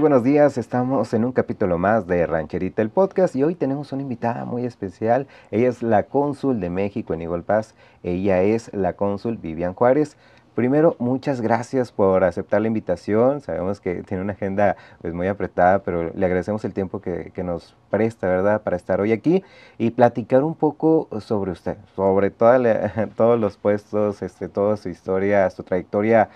buenos días. Estamos en un capítulo más de Rancherita el Podcast y hoy tenemos una invitada muy especial. Ella es la cónsul de México en Eagle Pass. Ella es la cónsul Vivian Juárez. Primero, muchas gracias por aceptar la invitación. Sabemos que tiene una agenda pues muy apretada, pero le agradecemos el tiempo que nos presta, ¿verdad?, para estar hoy aquí y platicar un poco sobre usted, sobre todos los puestos, toda su historia, su trayectoria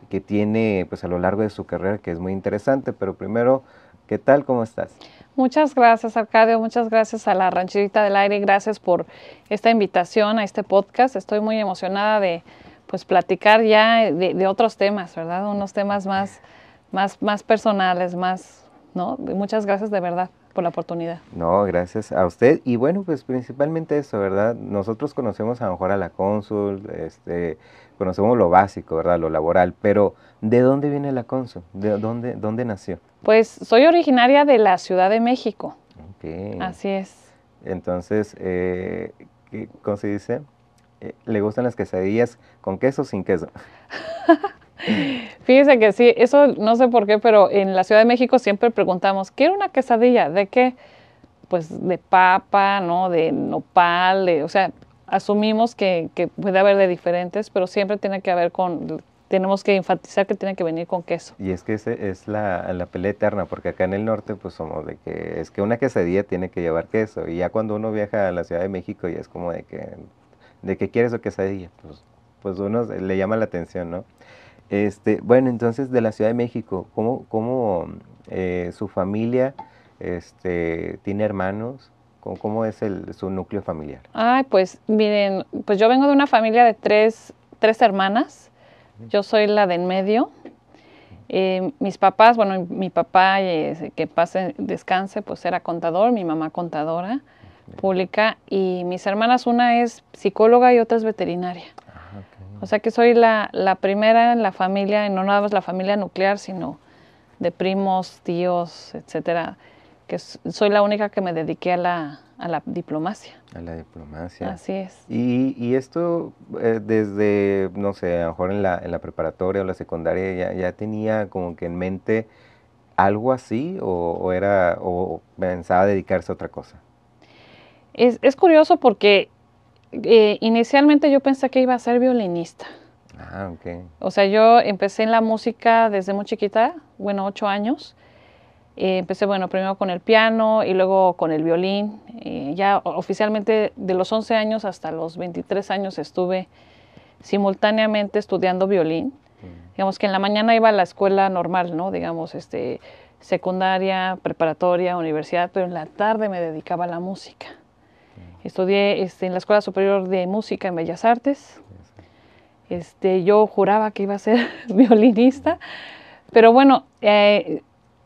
que tiene pues a lo largo de su carrera, que es muy interesante. Pero primero, ¿qué tal? ¿Cómo estás? Muchas gracias, Arcadio. Muchas gracias a la Rancherita del Aire. Gracias por esta invitación a este podcast. Estoy muy emocionada de pues platicar ya de otros temas, ¿verdad? Unos temas más personales, ¿no? Muchas gracias de verdad por la oportunidad. No, gracias a usted. Y bueno, pues principalmente eso, ¿verdad? Nosotros conocemos a lo mejor a la cónsul, conocemos lo básico, ¿verdad? Lo laboral, pero ¿de dónde viene la cónsul? ¿De dónde nació? Pues soy originaria de la Ciudad de México. Ok. Así es. Entonces, ¿cómo se dice? ¿Le gustan las quesadillas con queso o sin queso? Fíjese que sí, eso no sé por qué, pero en la Ciudad de México siempre preguntamos, ¿quiero una quesadilla? ¿De qué? Pues de papa, ¿no? De nopal, o sea, asumimos que puede haber de diferentes, pero siempre tiene que haber tenemos que enfatizar que tiene que venir con queso. Y es que ese es la pelea eterna, porque acá en el norte pues somos de que es que una quesadilla tiene que llevar queso, y ya cuando uno viaja a la Ciudad de México ya es como de que quieres o quesadilla, pues uno le llama la atención, ¿no? Bueno, entonces de la Ciudad de México, ¿cómo su familia tiene hermanos? ¿Cómo es su núcleo familiar? Ay, pues miren, pues yo vengo de una familia de tres hermanas. Yo soy la de en medio. Mis papás, bueno, mi papá, que pase, descanse, pues era contador, mi mamá contadora pública, y mis hermanas, una es psicóloga y otra es veterinaria. Okay. O sea que soy la primera en la familia, y no nada más la familia nuclear, sino de primos, tíos, etcétera, que soy la única que me dediqué a la diplomacia. A la diplomacia. Así es. Y esto desde, no sé, a lo mejor en la preparatoria o la secundaria ya tenía como que en mente algo así, o pensaba dedicarse a otra cosa. Es curioso porque inicialmente yo pensé que iba a ser violinista. Ah, ok. O sea, yo empecé en la música desde muy chiquita, bueno, 8 años. Empecé, bueno, primero con el piano y luego con el violín. Ya oficialmente de los 11 años hasta los 23 años estuve simultáneamente estudiando violín. Digamos que en la mañana iba a la escuela normal, ¿no? Digamos, secundaria, preparatoria, universidad, pero en la tarde me dedicaba a la música. Estudié en la Escuela Superior de Música en Bellas Artes. Yo juraba que iba a ser violinista, pero bueno,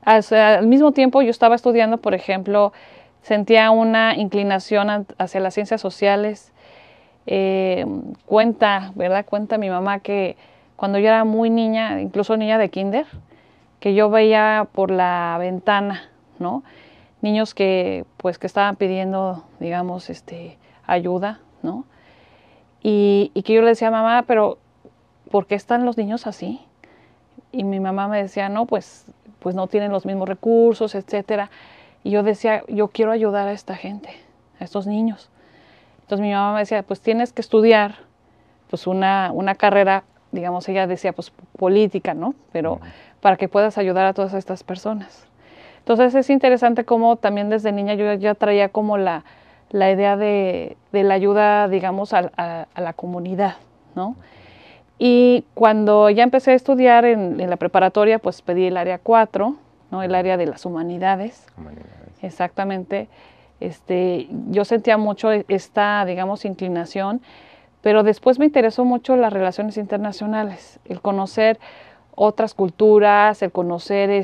al mismo tiempo yo estaba estudiando, por ejemplo, sentía una inclinación hacia las ciencias sociales. ¿Verdad? Cuenta mi mamá que cuando yo era muy niña, incluso niña de kinder, que yo veía por la ventana, ¿no? Niños que estaban pidiendo, digamos, ayuda, ¿no? Y que yo le decía, mamá, pero ¿por qué están los niños así? Y mi mamá me decía, no, pues no tienen los mismos recursos, etcétera. Y yo decía, yo quiero ayudar a esta gente, a estos niños. Entonces mi mamá me decía, pues tienes que estudiar pues una carrera, digamos, ella decía, pues política, ¿no? Pero para que puedas ayudar a todas estas personas. Entonces es interesante cómo también desde niña yo ya traía como la idea de la ayuda, digamos, a la comunidad, ¿no? Y cuando ya empecé a estudiar en la preparatoria, pues pedí el área 4, ¿no? El área de las humanidades. Humanidades. Exactamente. Yo sentía mucho esta, digamos, inclinación, pero después me interesó mucho las relaciones internacionales, el conocer otras culturas, el conocer,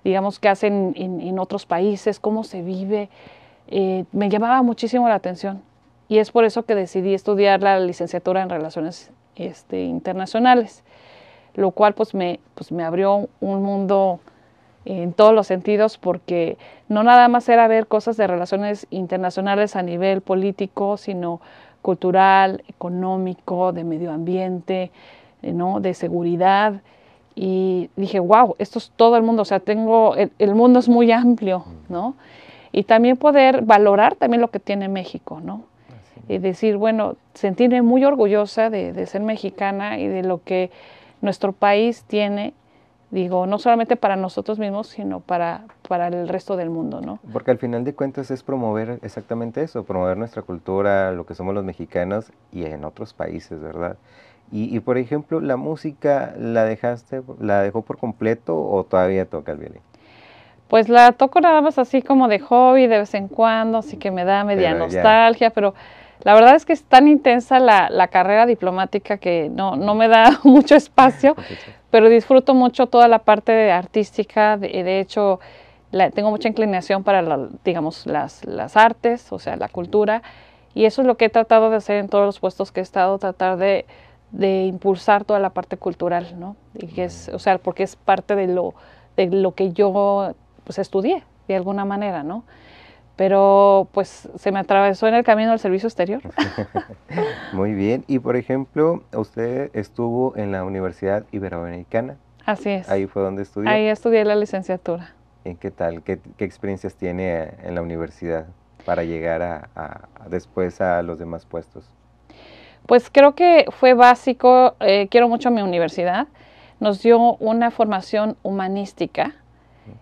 digamos, qué hacen en otros países, cómo se vive. Me llamaba muchísimo la atención y es por eso que decidí estudiar la licenciatura en Relaciones Internacionales, lo cual pues me abrió un mundo en todos los sentidos, porque no nada más era ver cosas de relaciones internacionales a nivel político, sino cultural, económico, de medio ambiente, ¿no? De seguridad. y dije, wow, esto es todo el mundo, o sea, el mundo es muy amplio, ¿no? Y también poder valorar también lo que tiene México, ¿no? Y decir, bueno, sentirme muy orgullosa de ser mexicana y de lo que nuestro país tiene, digo, no solamente para nosotros mismos, sino para el resto del mundo, ¿no? Porque al final de cuentas es promover exactamente eso, promover nuestra cultura, lo que somos los mexicanos y en otros países, ¿verdad? Y por ejemplo, ¿la música la dejó por completo o todavía toca el violín? Pues la toco nada más así como de hobby de vez en cuando, así que me da media Pero ya, nostalgia, pero la verdad es que es tan intensa la carrera diplomática que no me da mucho espacio, pero disfruto mucho toda la parte artística. De hecho, tengo mucha inclinación para, digamos, las artes, o sea, la cultura, y eso es lo que he tratado de hacer en todos los puestos que he estado, tratar de impulsar toda la parte cultural, ¿no? Y que es, o sea, porque es parte de lo que yo pues estudié de alguna manera, ¿no? Pero pues se me atravesó en el camino del servicio exterior. muy bien. Y por ejemplo, usted estuvo en la Universidad Iberoamericana. Así es. Ahí fue donde estudió. Ahí estudié la licenciatura. ¿Y qué tal? ¿Qué experiencias tiene en la universidad para llegar después a los demás puestos? Pues creo que fue básico, quiero mucho a mi universidad, nos dio una formación humanística.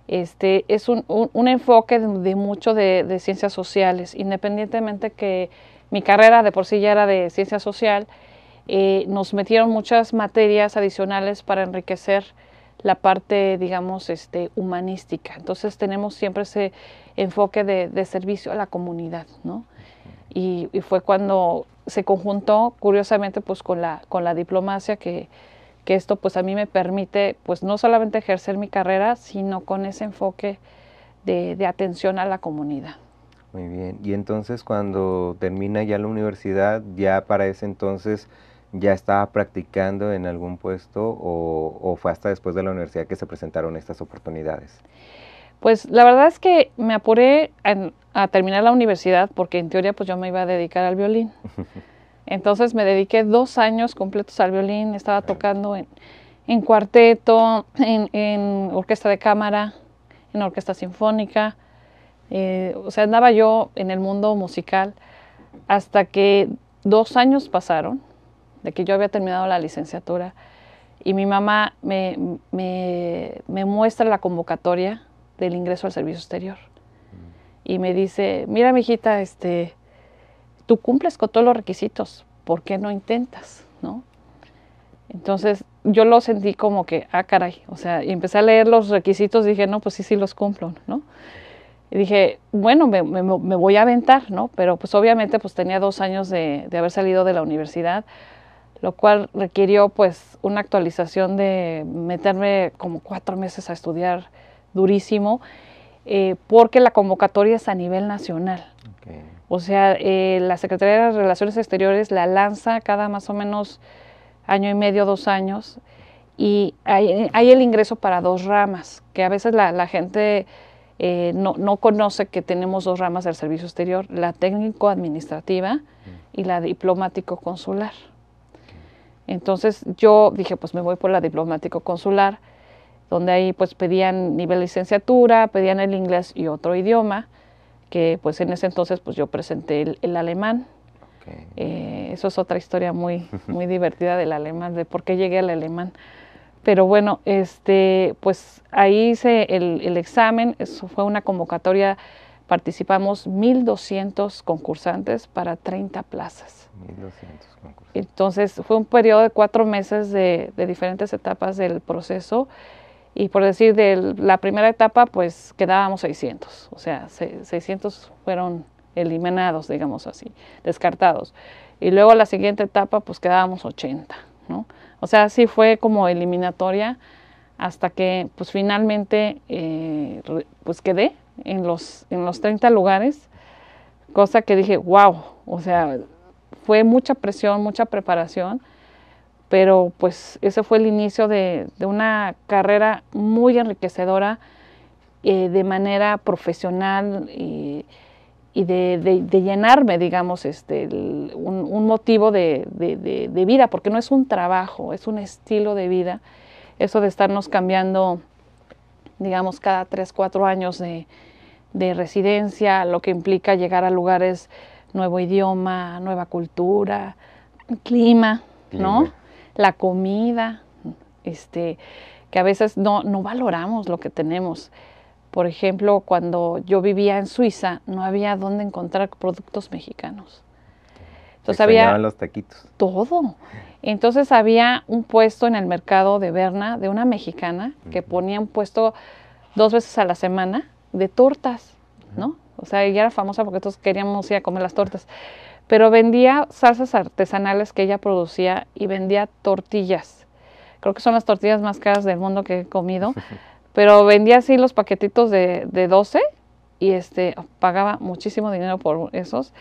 Es un enfoque de mucho de ciencias sociales, independientemente que mi carrera de por sí ya era de ciencia social, nos metieron muchas materias adicionales para enriquecer la parte, digamos, humanística. Entonces tenemos siempre ese enfoque de servicio a la comunidad, ¿no? Y fue cuando se conjuntó, curiosamente, pues con la diplomacia que esto pues a mí me permite pues no solamente ejercer mi carrera, sino con ese enfoque de atención a la comunidad. Muy bien. Y entonces cuando termina ya la universidad, ya para ese entonces ya estaba practicando en algún puesto o fue hasta después de la universidad que se presentaron estas oportunidades. Pues la verdad es que me apuré a terminar la universidad porque en teoría pues yo me iba a dedicar al violín. Entonces me dediqué 2 años completos al violín, estaba tocando en cuarteto, en orquesta de cámara, en orquesta sinfónica. O sea, andaba yo en el mundo musical hasta que 2 años pasaron de que yo había terminado la licenciatura y mi mamá me muestra la convocatoria del ingreso al servicio exterior y me dice, mira, mijita, tú cumples con todos los requisitos, ¿por qué no intentas? ¿No? Entonces yo lo sentí como que, caray, o sea, y empecé a leer los requisitos y dije, no, pues sí los cumplo, ¿no? Y dije, bueno, me voy a aventar, ¿no? Pero pues obviamente pues tenía 2 años de haber salido de la universidad, lo cual requirió pues una actualización de meterme como 4 meses a estudiar durísimo, porque la convocatoria es a nivel nacional. Okay. O sea, la Secretaría de Relaciones Exteriores la lanza cada más o menos año y medio, 2 años, y hay el ingreso para 2 ramas, que a veces la gente no conoce que tenemos 2 ramas del servicio exterior, la técnico-administrativa y la diplomático-consular. Entonces yo dije, pues me voy por la diplomático-consular, donde ahí pues pedían nivel licenciatura, pedían el inglés y otro idioma, que pues en ese entonces pues yo presenté el alemán. Okay. Eso es otra historia muy divertida del alemán, de por qué llegué al alemán. Pero bueno, pues ahí hice el examen, eso fue una convocatoria, participamos 1,200 concursantes para 30 plazas. 1,200 concursantes. Entonces fue un periodo de 4 meses de diferentes etapas del proceso. Y por decir, de la primera etapa, pues quedábamos 600, o sea, 600 fueron eliminados, digamos así, descartados. Y luego la siguiente etapa, pues quedábamos 80, ¿no? O sea, así fue como eliminatoria hasta que, pues finalmente, pues quedé en los 30 lugares, cosa que dije, wow, o sea, fue mucha presión, mucha preparación, pero pues ese fue el inicio de una carrera muy enriquecedora de manera profesional y de llenarme, digamos, un motivo de vida, porque no es un trabajo, es un estilo de vida eso de estarnos cambiando, digamos, cada 3, 4 años de residencia, lo que implica llegar a lugares, nuevo idioma, nueva cultura, clima, ¿no? La comida, que a veces no valoramos lo que tenemos. Por ejemplo, cuando yo vivía en Suiza, no había dónde encontrar productos mexicanos. Entonces había los taquitos. todo. Entonces había un puesto en el mercado de Berna de una mexicana que ponía un puesto 2 veces a la semana de tortas, ¿no? O sea, ella era famosa porque todos queríamos ir a comer las tortas. Pero vendía salsas artesanales que ella producía y vendía tortillas. Creo que son las tortillas más caras del mundo que he comido. Pero vendía así los paquetitos de 12 y pagaba muchísimo dinero por esos.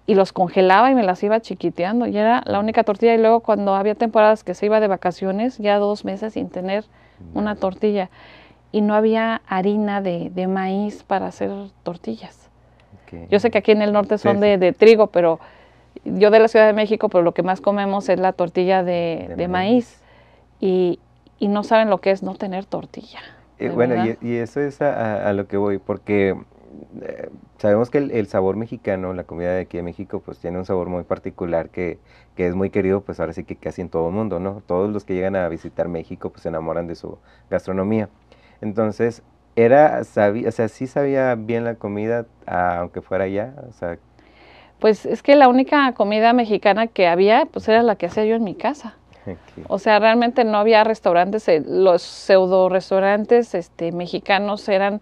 Y los congelaba y me las iba chiquiteando. Y era la única tortilla. Y luego cuando había temporadas que se iba de vacaciones, ya 2 meses sin tener una tortilla. Y no había harina de maíz para hacer tortillas. Okay. Yo sé que aquí en el norte son de trigo, pero yo de la Ciudad de México, pero lo que más comemos es la tortilla de maíz. Y no saben lo que es no tener tortilla. Bueno, y eso es a lo que voy, porque sabemos que el sabor mexicano, la comida de aquí de México, pues tiene un sabor muy particular que es muy querido, pues ahora sí que casi en todo el mundo, ¿no? Todos los que llegan a visitar México, pues se enamoran de su gastronomía. Entonces, o sea, sí sabía bien la comida, aunque fuera allá, o sea. Pues es que la única comida mexicana que había, pues era la que hacía yo en mi casa. Okay. O sea, realmente no había restaurantes, los pseudo restaurantes mexicanos eran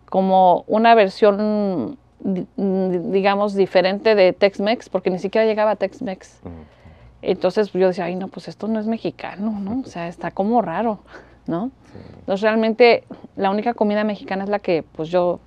como una versión, digamos, diferente de Tex-Mex, porque ni siquiera llegaba a Tex-Mex. Entonces yo decía, ay, no, pues esto no es mexicano, ¿no? O sea, está como raro, ¿no? Sí. Entonces realmente la única comida mexicana es la que pues yo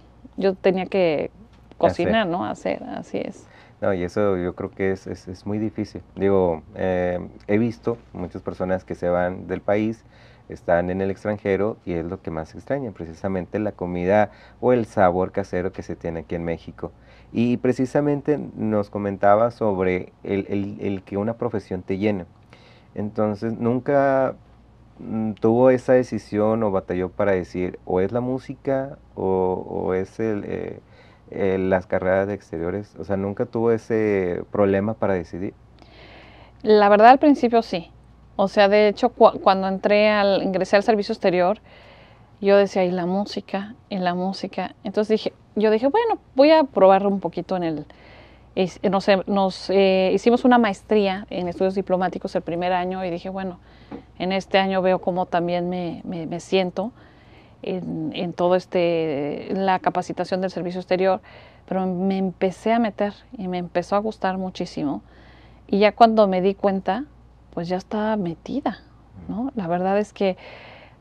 tenía que cocinar, ¿no? Hacer, así es. No, y eso yo creo que es muy difícil. Digo, he visto muchas personas que se van del país, están en el extranjero y es lo que más extrañan, precisamente la comida o el sabor casero que se tiene aquí en México. Y precisamente nos comentaba sobre el que una profesión te llene. Entonces, nunca tuvo esa decisión o batalló para decir, o es la música o es las carreras de exteriores, o sea, nunca tuvo ese problema para decidir. La verdad al principio sí, o sea, de hecho cuando ingresé al servicio exterior, yo decía, ¿y la música? ¿Y la música? Entonces yo dije, bueno, voy a probar un poquito hicimos una maestría en estudios diplomáticos el primer año y dije, bueno, en este año veo cómo también me siento en todo la capacitación del servicio exterior, pero me empecé a meter y me empezó a gustar muchísimo. Y ya cuando me di cuenta, pues ya estaba metida, ¿no? La verdad es que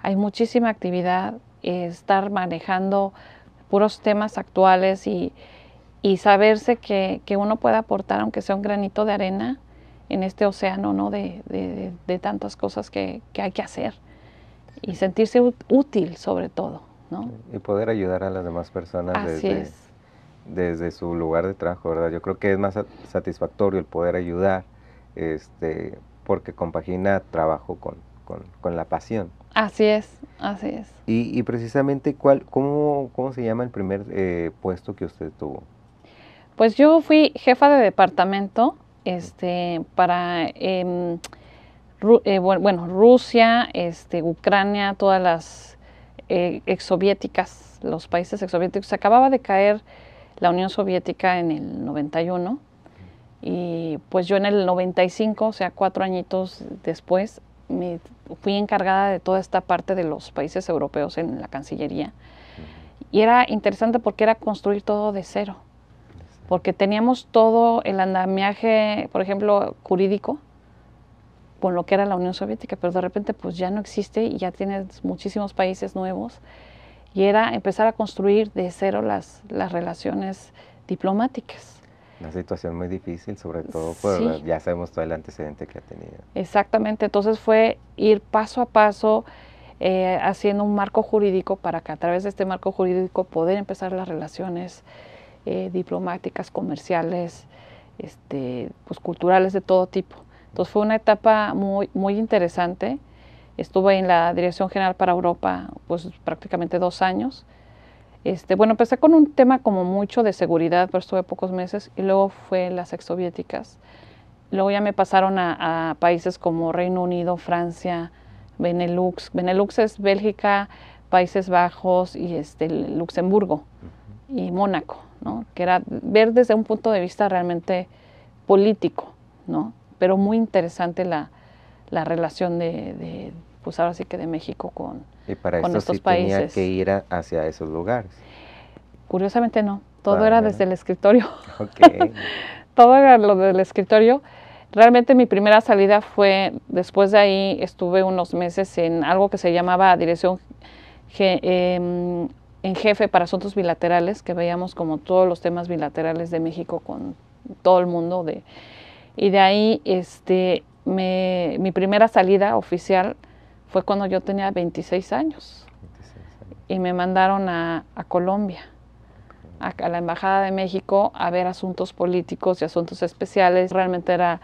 hay muchísima actividad, estar manejando puros temas actuales y saberse que uno puede aportar, aunque sea un granito de arena, en este océano, ¿no? de tantas cosas que hay que hacer. Y sentirse útil sobre todo, ¿no? Y poder ayudar a las demás personas desde su lugar de trabajo, ¿verdad? Yo creo que es más satisfactorio el poder ayudar, porque compagina trabajo con la pasión. Así es, así es. Y precisamente, ¿cómo se llama el primer puesto que usted tuvo? Pues yo fui jefa de departamento para Rusia, Ucrania, todas las exsoviéticas, los países exsoviéticos. Se acababa de caer la Unión Soviética en el 91 y pues yo en el 95, o sea, 4 añitos después, me fui encargada de toda esta parte de los países europeos en la Cancillería. Y era interesante porque era construir todo de cero, porque teníamos todo el andamiaje, por ejemplo, jurídico, con lo que era la Unión Soviética, pero de repente pues ya no existe y ya tienes muchísimos países nuevos y era empezar a construir de cero las relaciones diplomáticas. Una situación muy difícil, sobre todo por ya sabemos todo el antecedente que ha tenido. Exactamente, entonces fue ir paso a paso haciendo un marco jurídico para que a través de este marco jurídico poder empezar las relaciones diplomáticas, comerciales, pues culturales de todo tipo. Entonces fue una etapa muy, muy interesante. Estuve en la Dirección General para Europa, pues prácticamente 2 años. Bueno, empecé con un tema como mucho de seguridad, pero estuve pocos meses, y luego fue las exsoviéticas. Luego ya me pasaron a países como Reino Unido, Francia, Benelux. Benelux es Bélgica, Países Bajos y Luxemburgo y Mónaco, ¿no? Que era ver desde un punto de vista realmente político, ¿no? Pero muy interesante la relación pues ahora sí que de México con Y para con esto estos sí tenía países. que ir hacia esos lugares. Curiosamente no, todo era Todavía desde no. el escritorio. Ok. Todo era lo del escritorio. Realmente mi primera salida fue, después de ahí estuve unos meses en algo que se llamaba Dirección en Jefe para Asuntos Bilaterales, que veíamos como todos los temas bilaterales de México con todo el mundo. Y de ahí mi primera salida oficial fue cuando yo tenía 26 años 26 años. y me mandaron a Colombia, a la Embajada de México, a ver asuntos políticos y asuntos especiales. Realmente era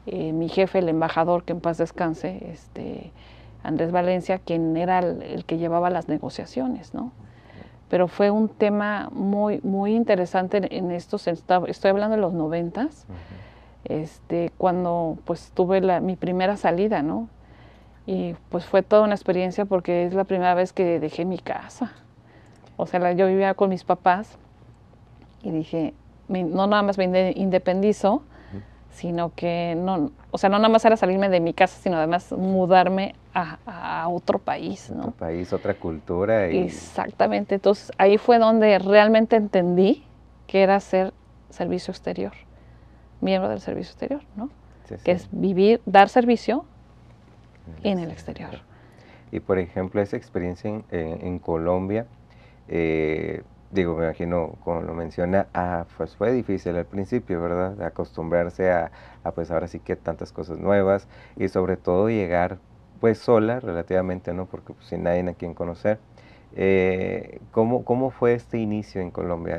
mi jefe, el embajador, que en paz descanse, Andrés Valencia, quien era el que llevaba las negociaciones, ¿no? Pero fue un tema muy, muy interesante en estos, estoy hablando de los 90s, cuando pues tuve mi primera salida, ¿no? Y pues fue toda una experiencia porque es la primera vez que dejé mi casa. O sea, yo vivía con mis papás y dije, no nada más me independizo, sino que no, o sea, no nada más era salirme de mi casa, sino además mudarme a otro país, ¿no? Otro país, otra cultura. Y... Exactamente, entonces ahí fue donde realmente entendí que era hacer servicio exterior, miembro del servicio exterior, ¿no? Sí, sí. Que es vivir, dar servicio en el exterior. Y por ejemplo, esa experiencia en Colombia, digo, me imagino, como lo menciona, pues fue difícil al principio, ¿verdad? De acostumbrarse pues ahora sí que tantas cosas nuevas y sobre todo llegar pues sola relativamente, ¿no? Porque pues, sin nadie a quien conocer. ¿Cómo fue este inicio en Colombia?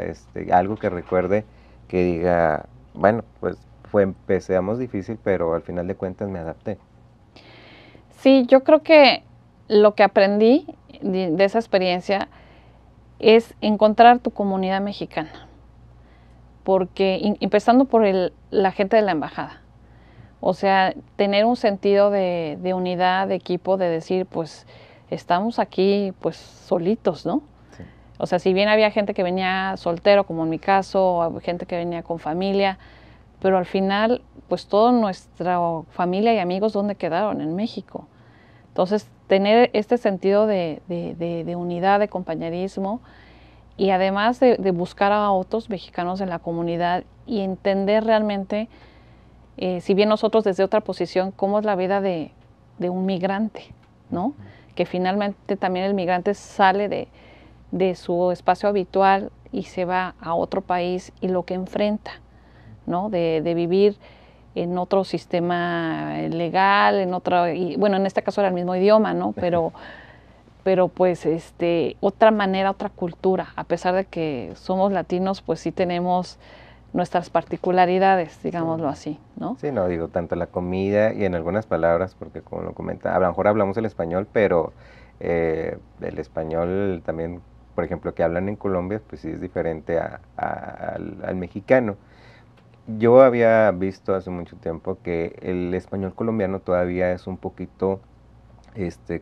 Algo que recuerde que diga, bueno, pues empezamos difícil, pero al final de cuentas me adapté. Sí, yo creo que lo que aprendí de esa experiencia es encontrar tu comunidad mexicana, porque empezando por la gente de la embajada, o sea, tener un sentido de unidad, de equipo, de decir, pues estamos aquí pues solitos, ¿no? Sí. O sea, si bien había gente que venía soltero, como en mi caso, o gente que venía con familia, pero al final, pues toda nuestra familia y amigos, ¿dónde quedaron? En México. Entonces, tener este sentido de unidad, de compañerismo, y además de buscar a otros mexicanos en la comunidad y entender realmente, si bien nosotros desde otra posición, cómo es la vida de un migrante, ¿no? Que finalmente también el migrante sale de su espacio habitual y se va a otro país y lo que enfrenta, ¿no? De vivir en otro sistema legal, bueno, en este caso era el mismo idioma, ¿no? Pero pues otra manera, otra cultura, a pesar de que somos latinos, pues sí tenemos nuestras particularidades, digámoslo así, ¿no? Sí, no, digo, tanto la comida y en algunas palabras, porque como lo comenta, a lo mejor hablamos el español, pero el español también, por ejemplo, que hablan en Colombia, pues sí es diferente al mexicano. Yo había visto hace mucho tiempo que el español colombiano todavía es un poquito,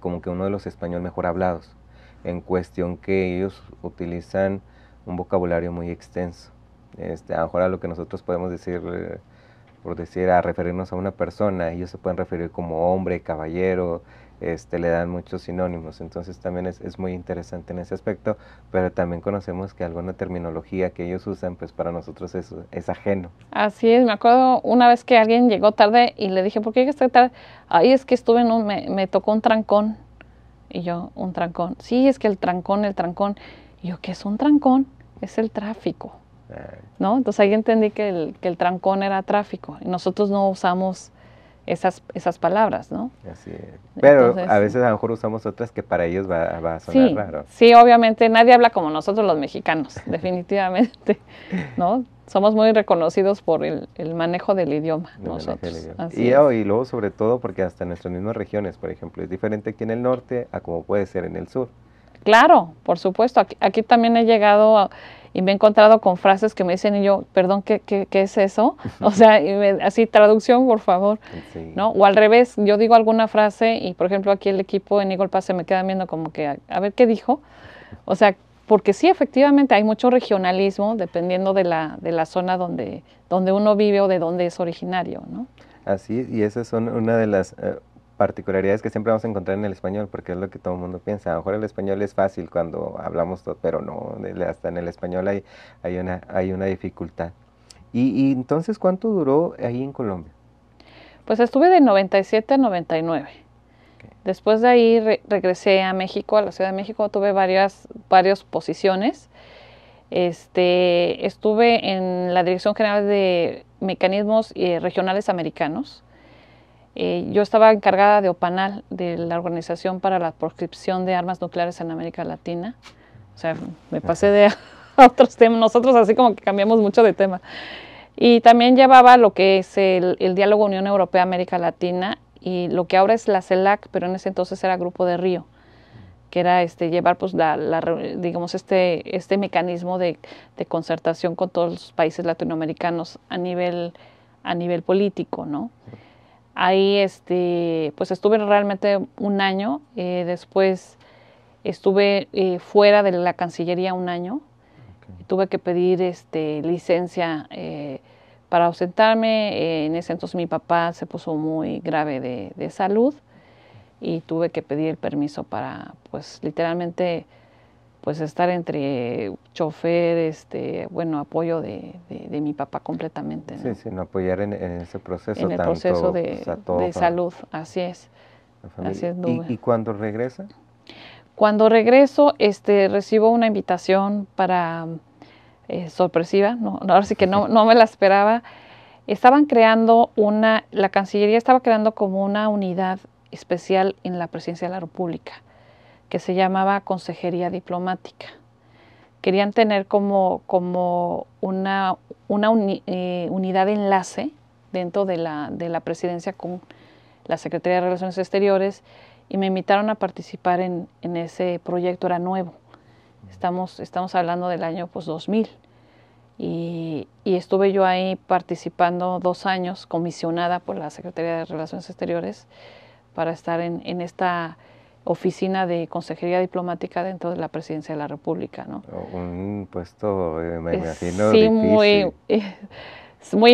como que uno de los español mejor hablados, en cuestión que ellos utilizan un vocabulario muy extenso. A lo mejor a lo que nosotros podemos decir, por decir, a referirnos a una persona, ellos se pueden referir como hombre, caballero, le dan muchos sinónimos, entonces también es muy interesante en ese aspecto, pero también conocemos que alguna terminología que ellos usan, pues para nosotros es ajeno. Así es, me acuerdo una vez que alguien llegó tarde y le dije, ¿por qué llegaste tarde? Ay, es que estuve me tocó un trancón. Y yo, ¿un trancón? Sí, es que el trancón. Y yo, ¿qué es un trancón? Es el tráfico, ¿no? Entonces ahí entendí que el trancón era tráfico y nosotros no usamos esas palabras, ¿no? Así es. Pero entonces, a veces a lo mejor usamos otras que para ellos va a sonar raro. Sí, obviamente nadie habla como nosotros los mexicanos, definitivamente, ¿no? somos muy reconocidos por el manejo del idioma, De manejo del nosotros. idioma. Así Y luego sobre todo porque hasta en nuestras mismas regiones, por ejemplo, es diferente aquí en el norte a como puede ser en el sur. Claro, por supuesto. Aquí también he llegado y me he encontrado con frases que me dicen y yo, perdón, ¿qué es eso? O sea, así, traducción, por favor, Sí. ¿no? O al revés, yo digo alguna frase y, por ejemplo, aquí el equipo en Eagle Pass se me queda viendo como que, a ver qué dijo. O sea, porque sí, efectivamente, hay mucho regionalismo dependiendo de la zona donde uno vive o de donde es originario, ¿no? Así, y esas son una de las particularidades que siempre vamos a encontrar en el español, porque es lo que todo el mundo piensa. A lo mejor el español es fácil cuando hablamos todo, pero no, hasta en el español hay una dificultad. Y entonces, ¿cuánto duró ahí en Colombia? Pues estuve de 97 a 99. Okay. Después de ahí regresé a México, a la Ciudad de México, tuve varias posiciones. Estuve en la Dirección General de Mecanismos Regionales Americanos. Yo estaba encargada de OPANAL, de la Organización para la Proscripción de Armas Nucleares en América Latina. O sea, me pasé de a otros temas. Nosotros así como que cambiamos mucho de tema. Y también llevaba lo que es el diálogo Unión Europea-América Latina y lo que ahora es la CELAC, pero en ese entonces era Grupo de Río, que era llevar pues digamos este mecanismo de concertación con todos los países latinoamericanos a nivel político, ¿no? Ahí pues estuve realmente un año, después estuve fuera de la Cancillería un año. Okay. Tuve que pedir licencia para ausentarme. En ese entonces mi papá se puso muy grave de salud y tuve que pedir el permiso para, pues, literalmente, pues, estar entre chofer, bueno, apoyo de mi papá completamente, ¿no? Sí, sí, no apoyar en ese proceso. En el proceso de salud, así es. Así es, ¿Y cuando regresa? Cuando regreso, recibo una invitación para, sorpresiva, no, ahora sí que no me la esperaba. Estaban creando la Cancillería estaba creando como una unidad especial en la Presidencia de la República, que se llamaba Consejería Diplomática. Querían tener como una unidad de enlace dentro de la Presidencia con la Secretaría de Relaciones Exteriores y me invitaron a participar en ese proyecto. Era nuevo. Estamos hablando del año 2000. Y estuve yo ahí participando 2 años, comisionada por la Secretaría de Relaciones Exteriores para estar en esta oficina de consejería diplomática dentro de la Presidencia de la República, ¿no? Un puesto, me imagino, sí, difícil. Muy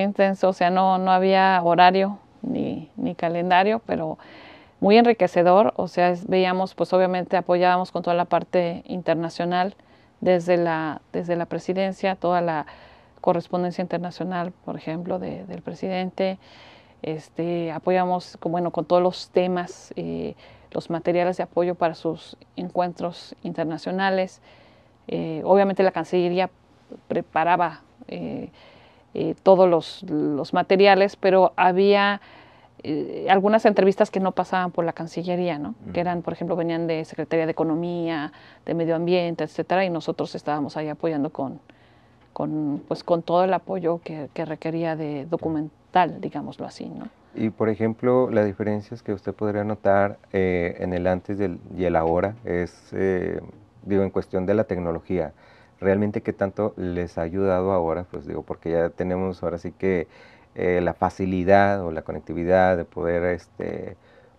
intenso, o sea, no había horario ni calendario, pero muy enriquecedor, o sea, veíamos, pues obviamente apoyábamos con toda la parte internacional, desde la presidencia, toda la correspondencia internacional, por ejemplo, del presidente. Apoyamos con todos los temas, los materiales de apoyo para sus encuentros internacionales. Obviamente la Cancillería preparaba todos los materiales, pero había algunas entrevistas que no pasaban por la Cancillería, ¿no? Que eran, por ejemplo, venían de Secretaría de Economía, de Medio Ambiente, etcétera, y nosotros estábamos ahí apoyando con todo el apoyo que requería de documental, digámoslo así, ¿no? Y, por ejemplo, las diferencias que usted podría notar en el antes y el ahora es, digo, en cuestión de la tecnología. ¿Realmente qué tanto les ha ayudado ahora? Pues digo, porque ya tenemos ahora sí que la facilidad o la conectividad de poder,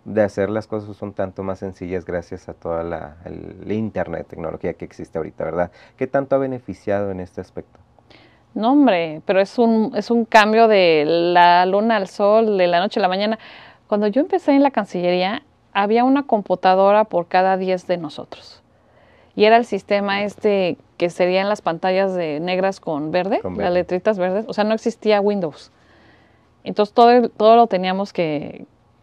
de hacer las cosas son tanto más sencillas gracias a toda el internet, tecnología que existe ahorita, ¿verdad? ¿Qué tanto ha beneficiado en este aspecto? No, hombre, pero es un cambio de la luna al sol, de la noche a la mañana. Cuando yo empecé en la Cancillería, había una computadora por cada 10 de nosotros. Y era el sistema que serían las pantallas negras con verde, las letritas verdes. O sea, no existía Windows. Entonces todo lo teníamos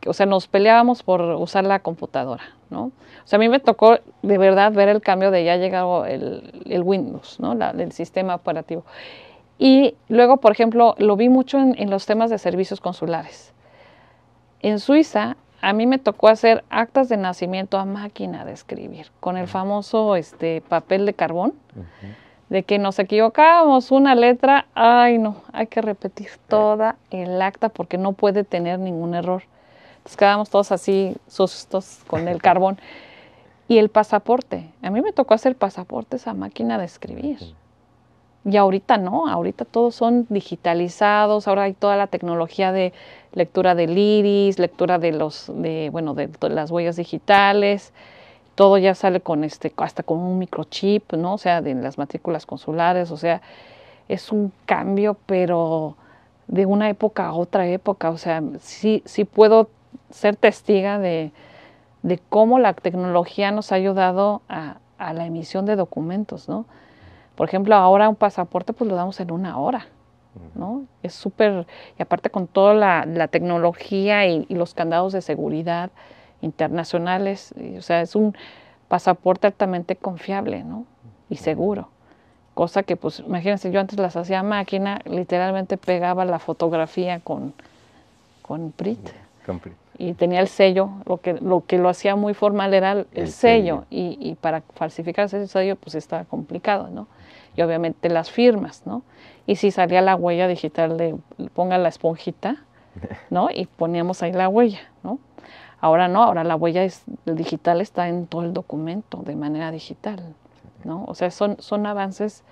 o sea, nos peleábamos por usar la computadora, ¿no? O sea, a mí me tocó de verdad ver el cambio de ya llegado el Windows, ¿no? El sistema operativo. Y luego, por ejemplo, lo vi mucho en los temas de servicios consulares. En Suiza, a mí me tocó hacer actas de nacimiento a máquina de escribir, con el famoso papel de carbón. de que nos equivocábamos una letra, ay no, hay que repetir toda el acta porque no puede tener ningún error. Entonces quedamos todos así sustos con el carbón. Y el pasaporte, a mí me tocó hacer pasaportes a máquina de escribir. Y ahorita no, ahorita todos son digitalizados, ahora hay toda la tecnología de lectura del iris, lectura de las huellas digitales, todo ya sale con hasta con un microchip, ¿no? O sea, de las matrículas consulares, o sea, es un cambio, pero de una época a otra época, o sea, sí puedo ser testiga de cómo la tecnología nos ha ayudado a la emisión de documentos, ¿no? Por ejemplo, ahora un pasaporte pues lo damos en 1 hora, ¿no? Es súper, y aparte con toda la tecnología y los candados de seguridad internacionales, o sea, es un pasaporte altamente confiable, ¿no? Y seguro. Cosa que, pues, imagínense, yo antes las hacía a máquina, literalmente pegaba la fotografía con PRIT. Y tenía el sello, lo que lo hacía muy formal era el sello. Y para falsificar ese sello, pues estaba complicado, ¿no? Y obviamente las firmas, ¿no? Y si salía la huella digital ponga la esponjita, ¿no? Y poníamos ahí la huella, ¿no? Ahora no, ahora la huella digital está en todo el documento de manera digital, ¿no? O sea, son avances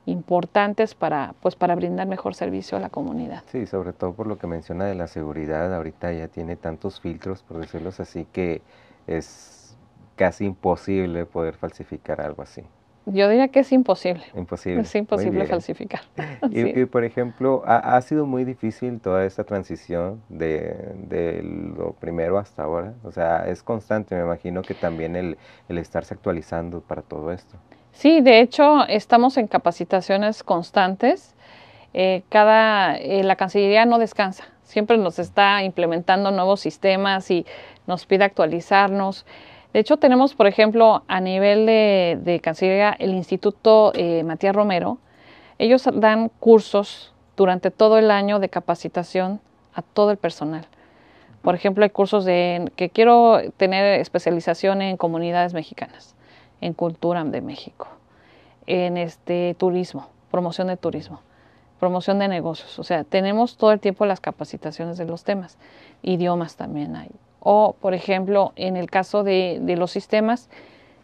importantes para brindar mejor servicio a la comunidad. Sí, sobre todo por lo que menciona de la seguridad, ahorita ya tiene tantos filtros, por decirlo así, que es casi imposible poder falsificar algo así. Yo diría que es imposible. Imposible. Es imposible falsificar. Y por ejemplo, ha sido muy difícil toda esta transición de lo primero hasta ahora. O sea, es constante, me imagino que también el estarse actualizando para todo esto. Sí, de hecho, estamos en capacitaciones constantes. La Cancillería no descansa. Siempre nos está implementando nuevos sistemas y nos pide actualizarnos. De hecho, tenemos, por ejemplo, a nivel de Cancillería, el Instituto Matías Romero. Ellos dan cursos durante todo el año de capacitación a todo el personal. Por ejemplo, hay cursos que quiero tener especialización en comunidades mexicanas, en cultura de México, en turismo, promoción de turismo, promoción de negocios. O sea, tenemos todo el tiempo las capacitaciones de los temas. Idiomas también hay. O, por ejemplo, en el caso de los sistemas,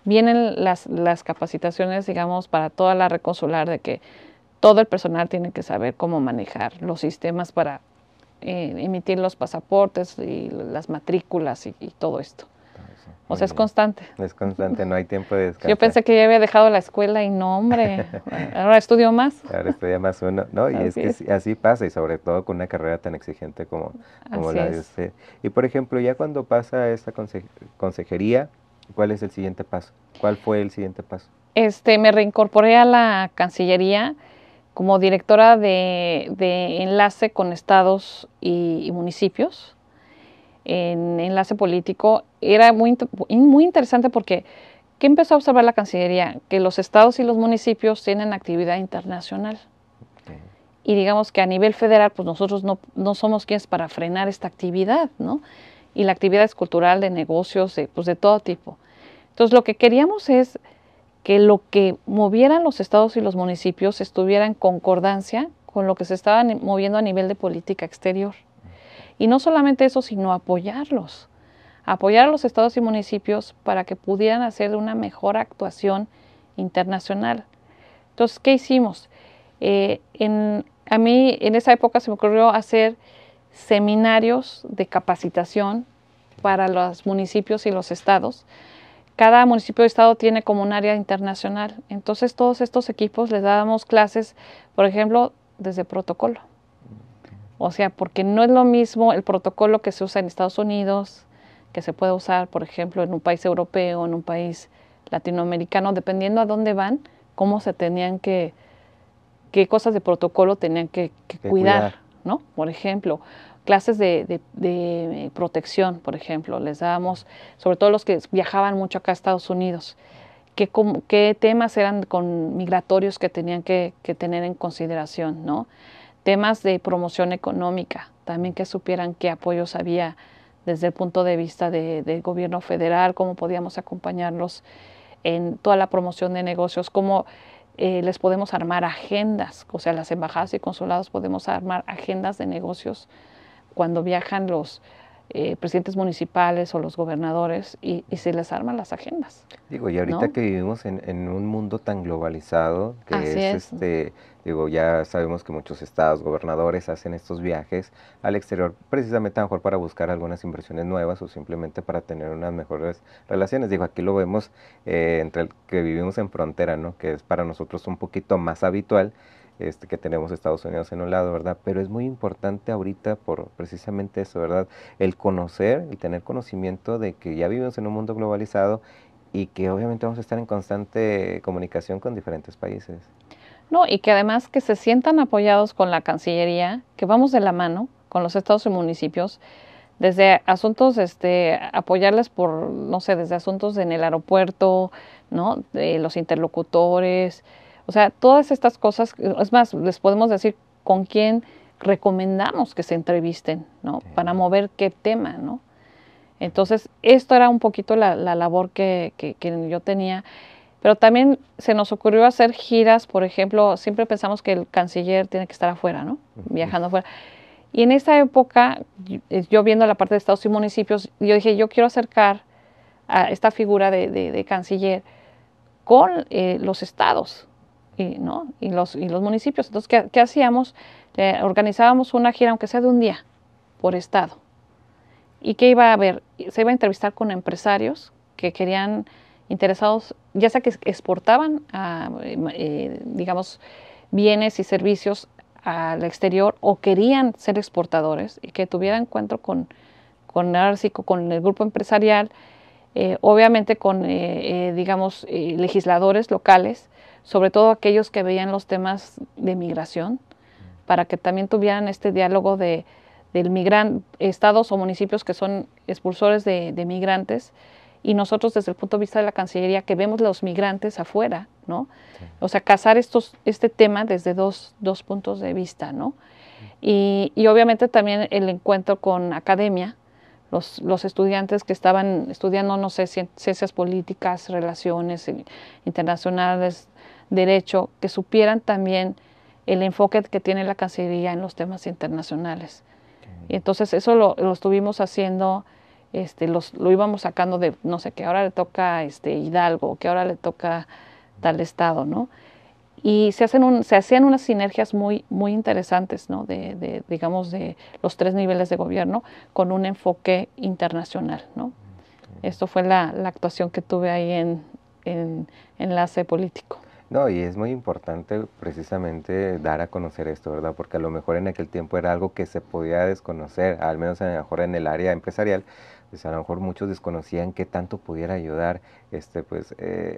vienen las capacitaciones, digamos, para toda la red consular, de que todo el personal tiene que saber cómo manejar los sistemas para emitir los pasaportes y las matrículas y todo esto. O sea, es constante. Es constante, no hay tiempo de descansar. Yo pensé que ya había dejado la escuela y no, hombre, ahora estudio más. Ahora estudia más uno, ¿no? Y es que así pasa, y sobre todo con una carrera tan exigente como la de usted. Y por ejemplo, ya cuando pasa esta consejería, ¿cuál es el siguiente paso? ¿Cuál fue el siguiente paso? Me reincorporé a la Cancillería como directora de enlace con estados y municipios, en enlace político. Era muy interesante porque ¿qué empezó a observar la Cancillería? Que los estados y los municipios tienen actividad internacional. Okay. Y digamos que a nivel federal, pues nosotros no somos quienes para frenar esta actividad, ¿no? Y la actividad es cultural, de negocios, de todo tipo. Entonces, lo que queríamos es que lo que movieran los estados y los municipios estuviera en concordancia con lo que se estaba moviendo a nivel de política exterior. Y no solamente eso, sino apoyarlos. Apoyar a los estados y municipios para que pudieran hacer una mejor actuación internacional. Entonces, ¿qué hicimos? A mí en esa época se me ocurrió hacer seminarios de capacitación para los municipios y los estados. Cada municipio o estado tiene como un área internacional. Entonces, todos estos equipos les dábamos clases, por ejemplo, desde protocolo. O sea, porque no es lo mismo el protocolo que se usa en Estados Unidos, que se puede usar, por ejemplo, en un país europeo, en un país latinoamericano, dependiendo a dónde van, cómo se tenían qué cosas de protocolo tenían que cuidar, ¿no? Por ejemplo, clases de protección, por ejemplo, les dábamos, sobre todo los que viajaban mucho acá a Estados Unidos, qué temas eran migratorios que tenían que tener en consideración, ¿no? Temas de promoción económica, también que supieran qué apoyos había desde el punto de vista del gobierno federal, cómo podíamos acompañarlos en toda la promoción de negocios, cómo les podemos armar agendas, o sea, las embajadas y consulados podemos armar agendas de negocios cuando viajan los presidentes municipales o los gobernadores y se les arman las agendas. Digo, y ahorita ¿No? que vivimos en un mundo tan globalizado, que Así es es. digo, ya sabemos que muchos estados, gobernadores hacen estos viajes al exterior, precisamente a lo mejor para buscar algunas inversiones nuevas o simplemente para tener unas mejores relaciones. Digo, aquí lo vemos entre el que vivimos en frontera, ¿no? Que es para nosotros un poquito más habitual, que tenemos Estados Unidos en un lado, ¿verdad? Pero es muy importante ahorita por precisamente eso, ¿verdad? El conocer, el tener conocimiento de que ya vivimos en un mundo globalizado y que obviamente vamos a estar en constante comunicación con diferentes países. No, y que además que se sientan apoyados con la Cancillería, que vamos de la mano con los estados y municipios, desde asuntos, apoyarles por, no sé, desde asuntos en el aeropuerto, ¿no? De los interlocutores, o sea, todas estas cosas, es más, les podemos decir con quién recomendamos que se entrevisten, ¿no? Para mover qué tema, ¿no? Entonces, esto era un poquito la labor que yo tenía. Pero también se nos ocurrió hacer giras, por ejemplo, siempre pensamos que el canciller tiene que estar afuera, ¿no? Viajando afuera. Y en esa época, yo viendo la parte de estados y municipios, yo dije, yo quiero acercar a esta figura de canciller con los estados, ¿no? Y los municipios. Entonces, ¿qué hacíamos? Organizábamos una gira, aunque sea de un día, por estado. ¿Y qué iba a haber? Se iba a entrevistar con empresarios que querían interesados, ya sea que exportaban, digamos, bienes y servicios al exterior o querían ser exportadores y que tuvieran encuentro con el grupo empresarial, obviamente con, digamos, legisladores locales, sobre todo aquellos que veían los temas de migración, para que también tuvieran este diálogo del estados o municipios que son expulsores de migrantes, y nosotros desde el punto de vista de la Cancillería que vemos los migrantes afuera, ¿no? Sí. O sea, casar este tema desde dos puntos de vista, ¿no? Y obviamente también el encuentro con academia, los estudiantes que estaban estudiando, no sé, ciencias políticas, relaciones internacionales, derecho, que supieran también el enfoque que tiene la Cancillería en los temas internacionales. Y entonces eso lo estuvimos haciendo, lo íbamos sacando de, no sé, que ahora le toca Hidalgo, que ahora le toca tal estado, ¿no? Y se hacían unas sinergias muy, muy interesantes, ¿no? Digamos, de los 3 niveles de gobierno con un enfoque internacional, ¿no? Esto fue la actuación que tuve ahí en enlace político. No, y es muy importante precisamente dar a conocer esto, ¿verdad? Porque a lo mejor en aquel tiempo era algo que se podía desconocer, al menos a lo mejor en el área empresarial, pues a lo mejor muchos desconocían qué tanto pudiera ayudar,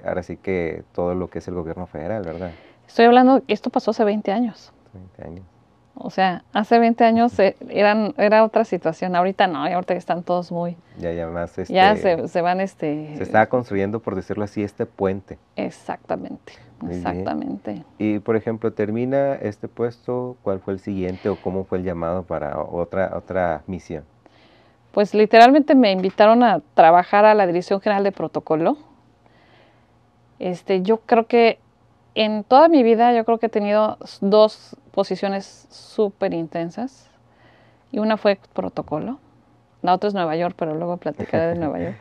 ahora sí que todo lo que es el gobierno federal, ¿verdad? Estoy hablando, esto pasó hace 20 años. 20 años. O sea, hace 20 años era otra situación, ahorita no, ahorita están todos muy... Ya más ya se van se estaba construyendo, por decirlo así, este puente. Exactamente, Muy exactamente. Bien. Y, por ejemplo, termina este puesto, ¿cuál fue el siguiente o cómo fue el llamado para otra misión? Pues literalmente me invitaron a trabajar a la Dirección General de Protocolo. Yo creo que en toda mi vida, yo creo que he tenido 2 posiciones súper intensas. Y una fue protocolo, la otra es Nueva York, pero luego platicaré de Nueva York.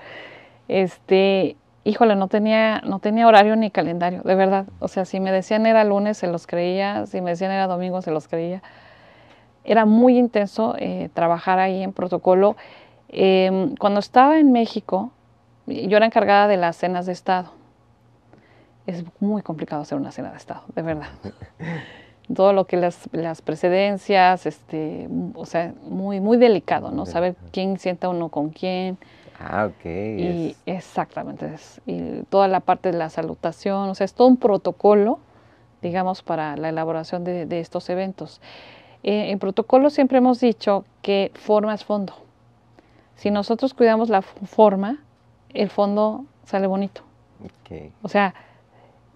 Híjole, no tenía horario ni calendario, de verdad. O sea, si me decían era lunes, se los creía, si me decían era domingo, se los creía. Era muy intenso trabajar ahí en protocolo. Cuando estaba en México, yo era encargada de las cenas de Estado. Es muy complicado hacer una cena de Estado, de verdad. Todo lo que las precedencias, o sea, muy, muy delicado, ¿no? Saber quién sienta uno con quién. Ah, ok. Y exactamente, y toda la parte de la salutación, o sea, es todo un protocolo, digamos, para la elaboración de estos eventos. En protocolo siempre hemos dicho que forma es fondo. Si nosotros cuidamos la forma, el fondo sale bonito. Okay. O sea,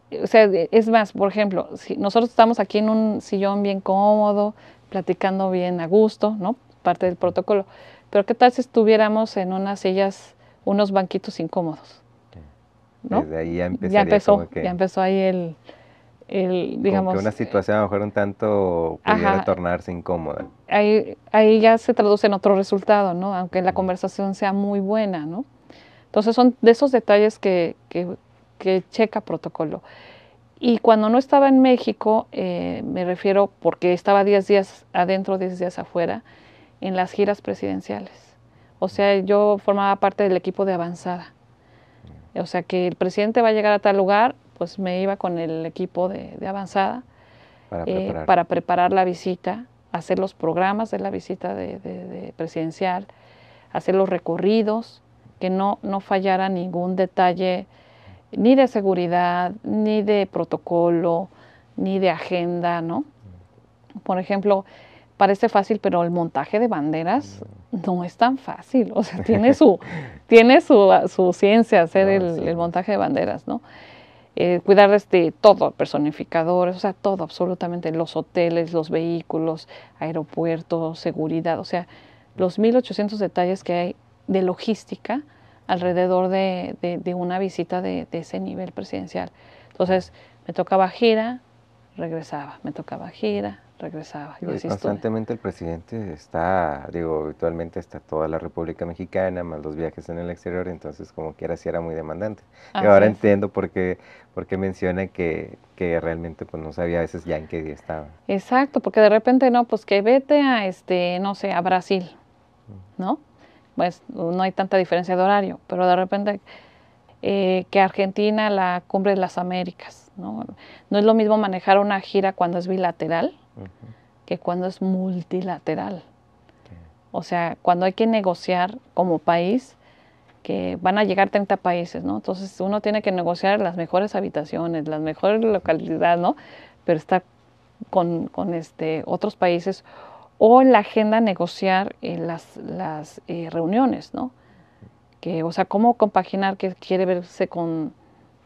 es más, por ejemplo, si nosotros estamos aquí en un sillón bien cómodo, platicando bien a gusto, ¿no? Parte del protocolo. Pero ¿qué tal si estuviéramos en unas sillas, unos banquitos incómodos? ¿No? Desde ahí ya empezó, como que... ya empezó ahí digamos... Como que una situación a lo mejor un tanto pudiera tornarse incómoda. Ahí ya se traduce en otro resultado, ¿no? Aunque la conversación sea muy buena, ¿no? Entonces son de esos detalles que checa protocolo. Y cuando no estaba en México, me refiero porque estaba 10 días adentro, 10 días afuera, en las giras presidenciales. O sea, yo formaba parte del equipo de avanzada. O sea, que el presidente va a llegar a tal lugar, pues me iba con el equipo de avanzada para preparar la visita, hacer los programas de la visita de presidencial, hacer los recorridos, que no fallara ningún detalle ni de seguridad, ni de protocolo, ni de agenda, ¿no? Por ejemplo, parece fácil, pero el montaje de banderas no es tan fácil. O sea, tiene su ciencia hacer el montaje de banderas, ¿no? Cuidar todo, personificadores, o sea, todo, absolutamente, los hoteles, los vehículos, aeropuertos, seguridad, o sea, los 1800 detalles que hay de logística alrededor de una visita de ese nivel presidencial. Entonces, me tocaba gira, regresaba, me tocaba gira, regresaba. Y constantemente el presidente está, digo, habitualmente está toda la República Mexicana, más los viajes en el exterior, entonces como quiera sí era muy demandante. Y ahora entiendo por qué menciona que realmente pues no sabía a veces ya en qué día estaba. Exacto, porque de repente no, pues que vete a no sé, a Brasil, ¿no? Pues no hay tanta diferencia de horario, pero de repente que Argentina, la Cumbre de las Américas, ¿no? No es lo mismo manejar una gira cuando es bilateral que cuando es multilateral. O sea, cuando hay que negociar como país, que van a llegar 30 países, ¿no? Entonces uno tiene que negociar las mejores habitaciones, las mejores localidades, ¿no? Pero estar con otros países, o en la agenda negociar las reuniones, ¿no? O sea, cómo compaginar que quiere verse con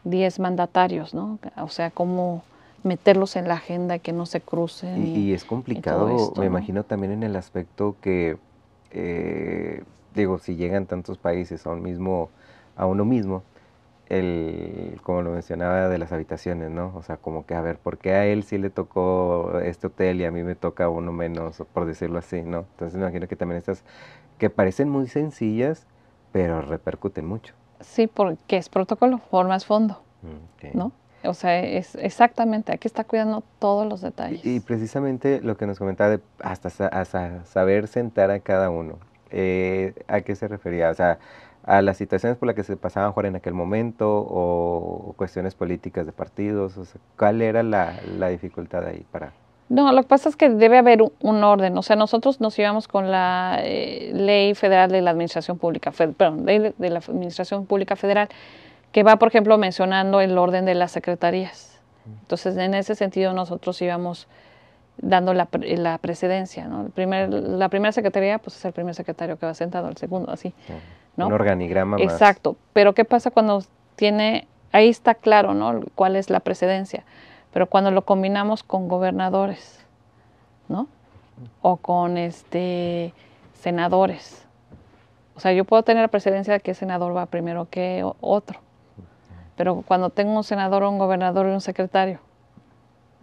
10 mandatarios, ¿no? O sea, cómo meterlos en la agenda y que no se crucen. Y es complicado, esto, me ¿no? imagino también en el aspecto que, digo, si llegan tantos países a uno mismo, como lo mencionaba de las habitaciones, ¿no? O sea, como que a ver, ¿por qué a él sí le tocó este hotel y a mí me toca uno menos, por decirlo así, ¿no? Entonces me imagino que también estas, que parecen muy sencillas, pero repercuten mucho. Sí, porque es protocolo, formas fondo, ¿no? O sea, es exactamente, aquí está cuidando todos los detalles. Y precisamente lo que nos comentaba de hasta saber sentar a cada uno, ¿a qué se refería? O sea, a las situaciones por las que se pasaban Juan en aquel momento o cuestiones políticas de partidos, o sea, ¿cuál era la dificultad ahí para...? No, lo que pasa es que debe haber un orden. O sea, nosotros nos íbamos con la Ley Federal de la Administración Pública, Ley de la Administración Pública Federal, que va, por ejemplo, mencionando el orden de las secretarías. Entonces, en ese sentido, nosotros íbamos dando la precedencia, ¿no? La primera secretaría, pues es el primer secretario que va sentado, el segundo, así, ¿no? Un organigrama más. Exacto. Pero ¿qué pasa cuando ahí está claro, ¿no? Cuál es la precedencia? Pero cuando lo combinamos con gobernadores, ¿no? O con senadores. O sea, yo puedo tener la precedencia de que el senador va primero que otro. Pero cuando tengo un senador, un gobernador y un secretario,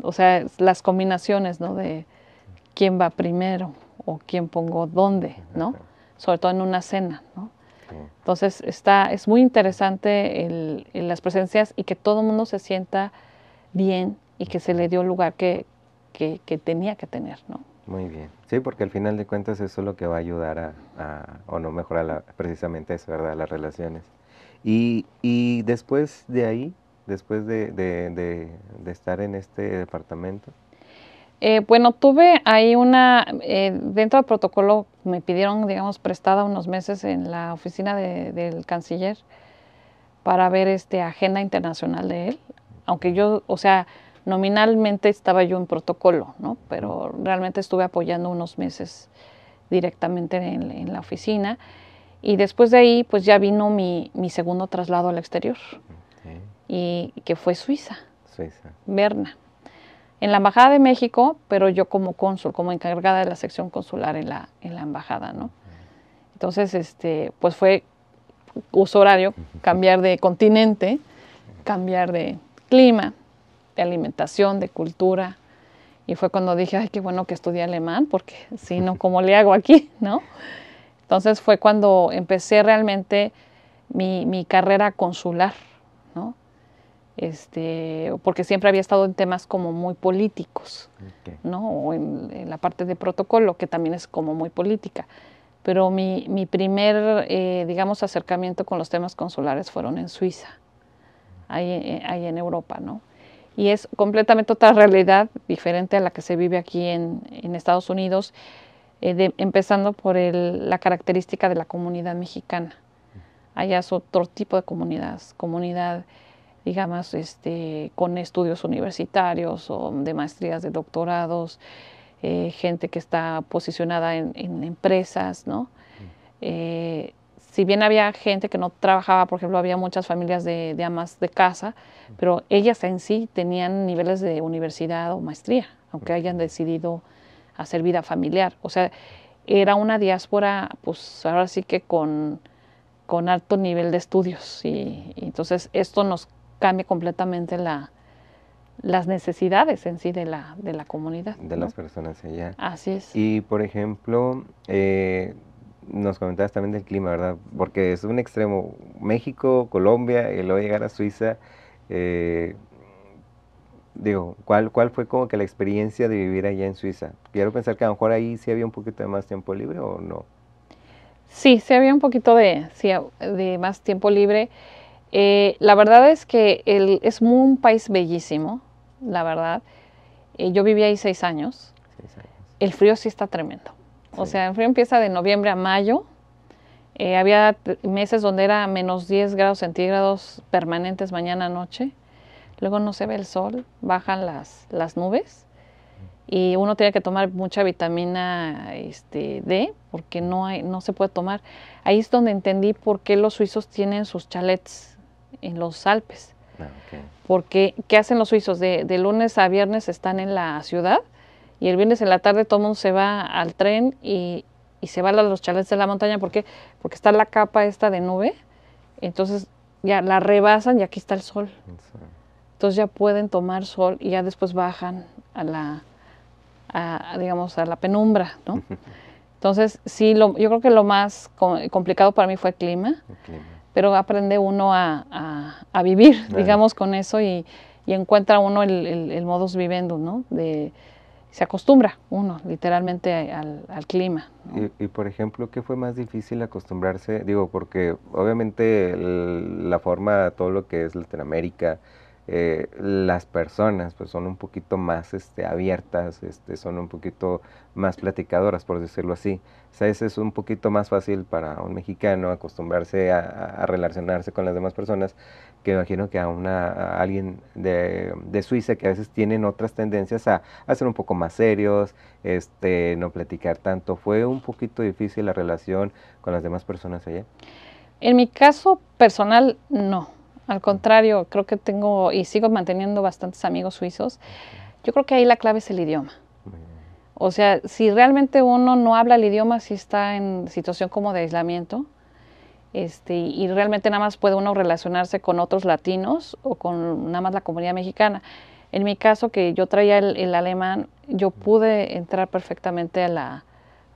o sea, las combinaciones, ¿no? De quién va primero o quién pongo dónde, ¿no? Sobre todo en una cena, ¿no? Entonces, es muy interesante las presencias y que todo el mundo se sienta bien y que se le dio el lugar que tenía que tener, ¿no? Muy bien. Sí, porque al final de cuentas eso es lo que va a ayudar o no mejorar precisamente eso, ¿verdad? Las relaciones. Y después de ahí, después de estar en este departamento. Bueno, tuve ahí dentro del protocolo me pidieron, digamos, prestada unos meses en la oficina del canciller para ver agenda internacional de él, aunque yo, o sea, nominalmente estaba yo en protocolo, ¿no? Pero realmente estuve apoyando unos meses directamente en la oficina y después de ahí pues ya vino mi segundo traslado al exterior y que fue Suiza, Berna. En la Embajada de México, pero yo como cónsul, como encargada de la sección consular en la embajada, ¿no? Entonces, pues fue uso horario, cambiar de continente, cambiar de clima, de alimentación, de cultura. Y fue cuando dije, ay, qué bueno que estudié alemán, porque si no, ¿cómo le hago aquí, no? Entonces fue cuando empecé realmente mi carrera consular, ¿no? Porque siempre había estado en temas como muy políticos, Okay. ¿no? O en la parte de protocolo, que también es como muy política. Pero mi primer, digamos, acercamiento con los temas consulares fueron en Suiza, ahí en Europa, ¿no? Y es completamente otra realidad diferente a la que se vive aquí en Estados Unidos, empezando por la característica de la comunidad mexicana. Allá es otro tipo de comunidad, digamos, con estudios universitarios o de maestrías, de doctorados, gente que está posicionada en empresas, ¿no? Si bien había gente que no trabajaba, por ejemplo, había muchas familias de amas de casa, pero ellas en sí tenían niveles de universidad o maestría, aunque hayan decidido hacer vida familiar. O sea, era una diáspora, pues ahora sí que con alto nivel de estudios. Y entonces esto nos cambia completamente las necesidades en sí de la comunidad. De ¿no? las personas allá. Así es. Y por ejemplo, nos comentabas también del clima, ¿verdad? Porque es un extremo, México, Colombia, y luego llegar a Suiza. Digo, ¿cuál fue como que la experiencia de vivir allá en Suiza? Quiero pensar que a lo mejor ahí sí había un poquito de más tiempo libre o no. Sí, sí había un poquito de más tiempo libre. La verdad es que es un país bellísimo, la verdad. Yo viví ahí 6 años. 6 años. El frío sí está tremendo. O Sí. sea, el frío empieza de noviembre a mayo. Había meses donde era menos 10 grados centígrados permanentes mañana, noche. Luego no se ve el sol, bajan las nubes y uno tiene que tomar mucha vitamina D porque no se puede tomar. Ahí es donde entendí por qué los suizos tienen sus chalets en los Alpes. Ah, okay. Porque, ¿qué hacen los suizos? De lunes a viernes están en la ciudad y el viernes en la tarde todo el mundo se va al tren y se va a los chalets de la montaña. ¿Por qué? Porque está la capa esta de nube, entonces ya la rebasan y aquí está el sol. Entonces ya pueden tomar sol y ya después bajan digamos, a la penumbra, ¿no? Entonces, sí, yo creo que lo más complicado para mí fue el clima, pero aprende uno a vivir, digamos, con eso y encuentra uno el modus vivendi, ¿no? Se acostumbra uno literalmente al clima, ¿no? Y por ejemplo, ¿qué fue más difícil acostumbrarse? Digo, porque obviamente la forma, todo lo que es Latinoamérica, las personas pues son un poquito más abiertas, son un poquito más platicadoras, por decirlo así. O sea, es un poquito más fácil para un mexicano acostumbrarse a relacionarse con las demás personas, que imagino que a alguien de Suiza, que a veces tienen otras tendencias a ser un poco más serios, no platicar tanto. ¿Fue un poquito difícil la relación con las demás personas allá? En mi caso personal, no. Al contrario, creo que tengo y sigo manteniendo bastantes amigos suizos. Yo creo que ahí la clave es el idioma. O sea, si realmente uno no habla el idioma, si está en situación como de aislamiento, y realmente nada más puede uno relacionarse con otros latinos o con nada más la comunidad mexicana. En mi caso, que yo traía el alemán, yo pude entrar perfectamente a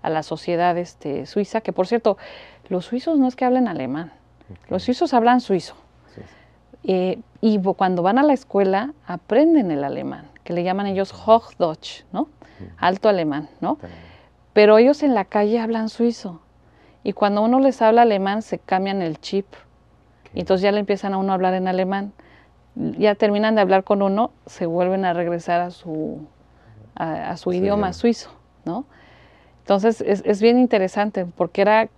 la sociedad suiza, que por cierto, los suizos no es que hablen alemán, los suizos hablan suizo. Y cuando van a la escuela aprenden el alemán, que le llaman ellos Hochdeutsch, ¿no? Alto alemán, ¿no? Pero ellos en la calle hablan suizo. Y cuando uno les habla alemán se cambian el chip. Y entonces ya le empiezan a uno a hablar en alemán. Ya terminan de hablar con uno, se vuelven a regresar a su idioma suizo, ¿no? Entonces es bien interesante porque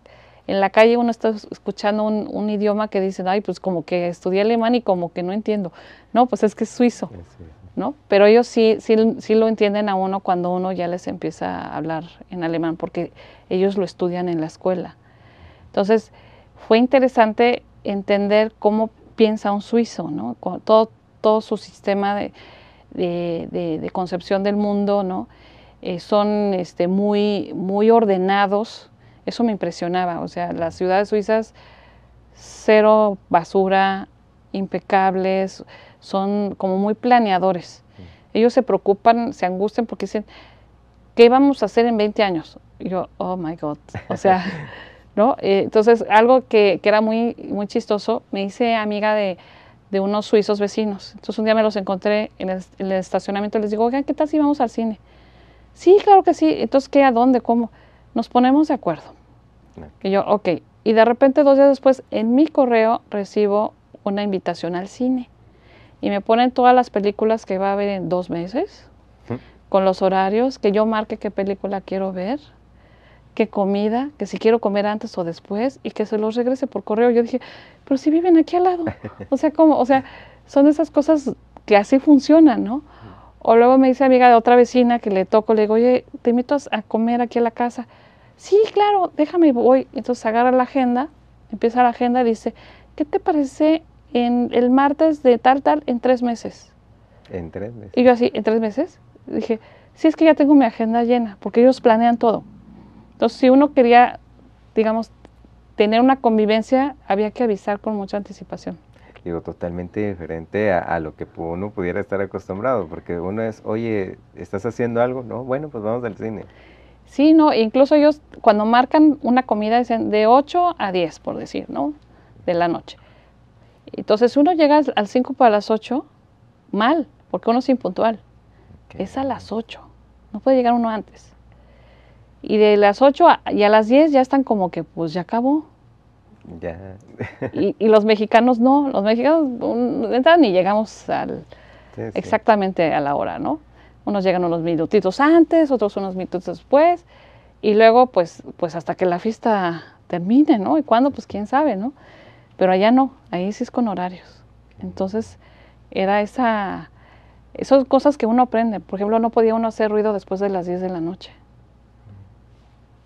en la calle uno está escuchando un idioma que dicen, ay, pues como que estudié alemán y como que no entiendo. No, pues es que es suizo, ¿no? Pero ellos sí lo entienden a uno cuando uno ya les empieza a hablar en alemán porque ellos lo estudian en la escuela. Entonces fue interesante entender cómo piensa un suizo, ¿no? Todo su sistema de concepción del mundo, ¿no? Son muy ordenados. Eso me impresionaba, o sea, las ciudades suizas, cero basura, impecables, son como muy planeadores. Ellos se preocupan, se angustian porque dicen, ¿qué vamos a hacer en 20 años? Y yo, oh my God, o sea, ¿no? Entonces, algo que era muy, muy chistoso, me hice amiga de unos suizos vecinos. Entonces, un día me los encontré en el estacionamiento y les digo, oigan, ¿qué tal si vamos al cine? Sí, claro que sí. Entonces, ¿qué? ¿A dónde? ¿Cómo? Nos ponemos de acuerdo. Y yo, ok. Y de repente, 2 días después, en mi correo recibo una invitación al cine. Y me ponen todas las películas que va a haber en 2 meses, con los horarios, que yo marque qué película quiero ver, qué comida, que si quiero comer antes o después, y que se los regrese por correo. Yo dije, pero si viven aquí al lado. O sea, ¿cómo? O sea, son esas cosas que así funcionan, ¿no? O luego me dice amiga de otra vecina que le toco, le digo, oye, te invito a comer aquí a la casa. Sí, claro, déjame, voy. Entonces agarra la agenda, empieza la agenda y dice, ¿qué te parece en el martes de tal, en 3 meses? En 3 meses. Y yo así, ¿en 3 meses? Dije, sí, es que ya tengo mi agenda llena, porque ellos planean todo. Entonces, si uno quería, digamos, tener una convivencia, había que avisar con mucha anticipación. Digo, totalmente diferente a lo que uno pudiera estar acostumbrado, porque uno es, oye, ¿estás haciendo algo? No, bueno, pues vamos al cine. Sí, no, incluso ellos cuando marcan una comida dicen de 8 a 10, por decir, ¿no? De la noche. Entonces, si uno llega al 5 para las 8, mal, porque uno es impuntual. Okay. Es a las 8, no puede llegar uno antes. Y de las 8 y a las 10 ya están como que, pues ya acabó. Ya. Y los mexicanos no, los mexicanos ni llegamos exactamente a la hora, ¿no? Unos llegan unos minutitos antes, otros unos minutos después, y luego pues hasta que la fiesta termine, ¿no? Y cuándo, pues quién sabe, ¿no? Pero allá no, ahí sí es con horarios. Entonces era esas cosas que uno aprende. Por ejemplo, no podía uno hacer ruido después de las 10 de la noche.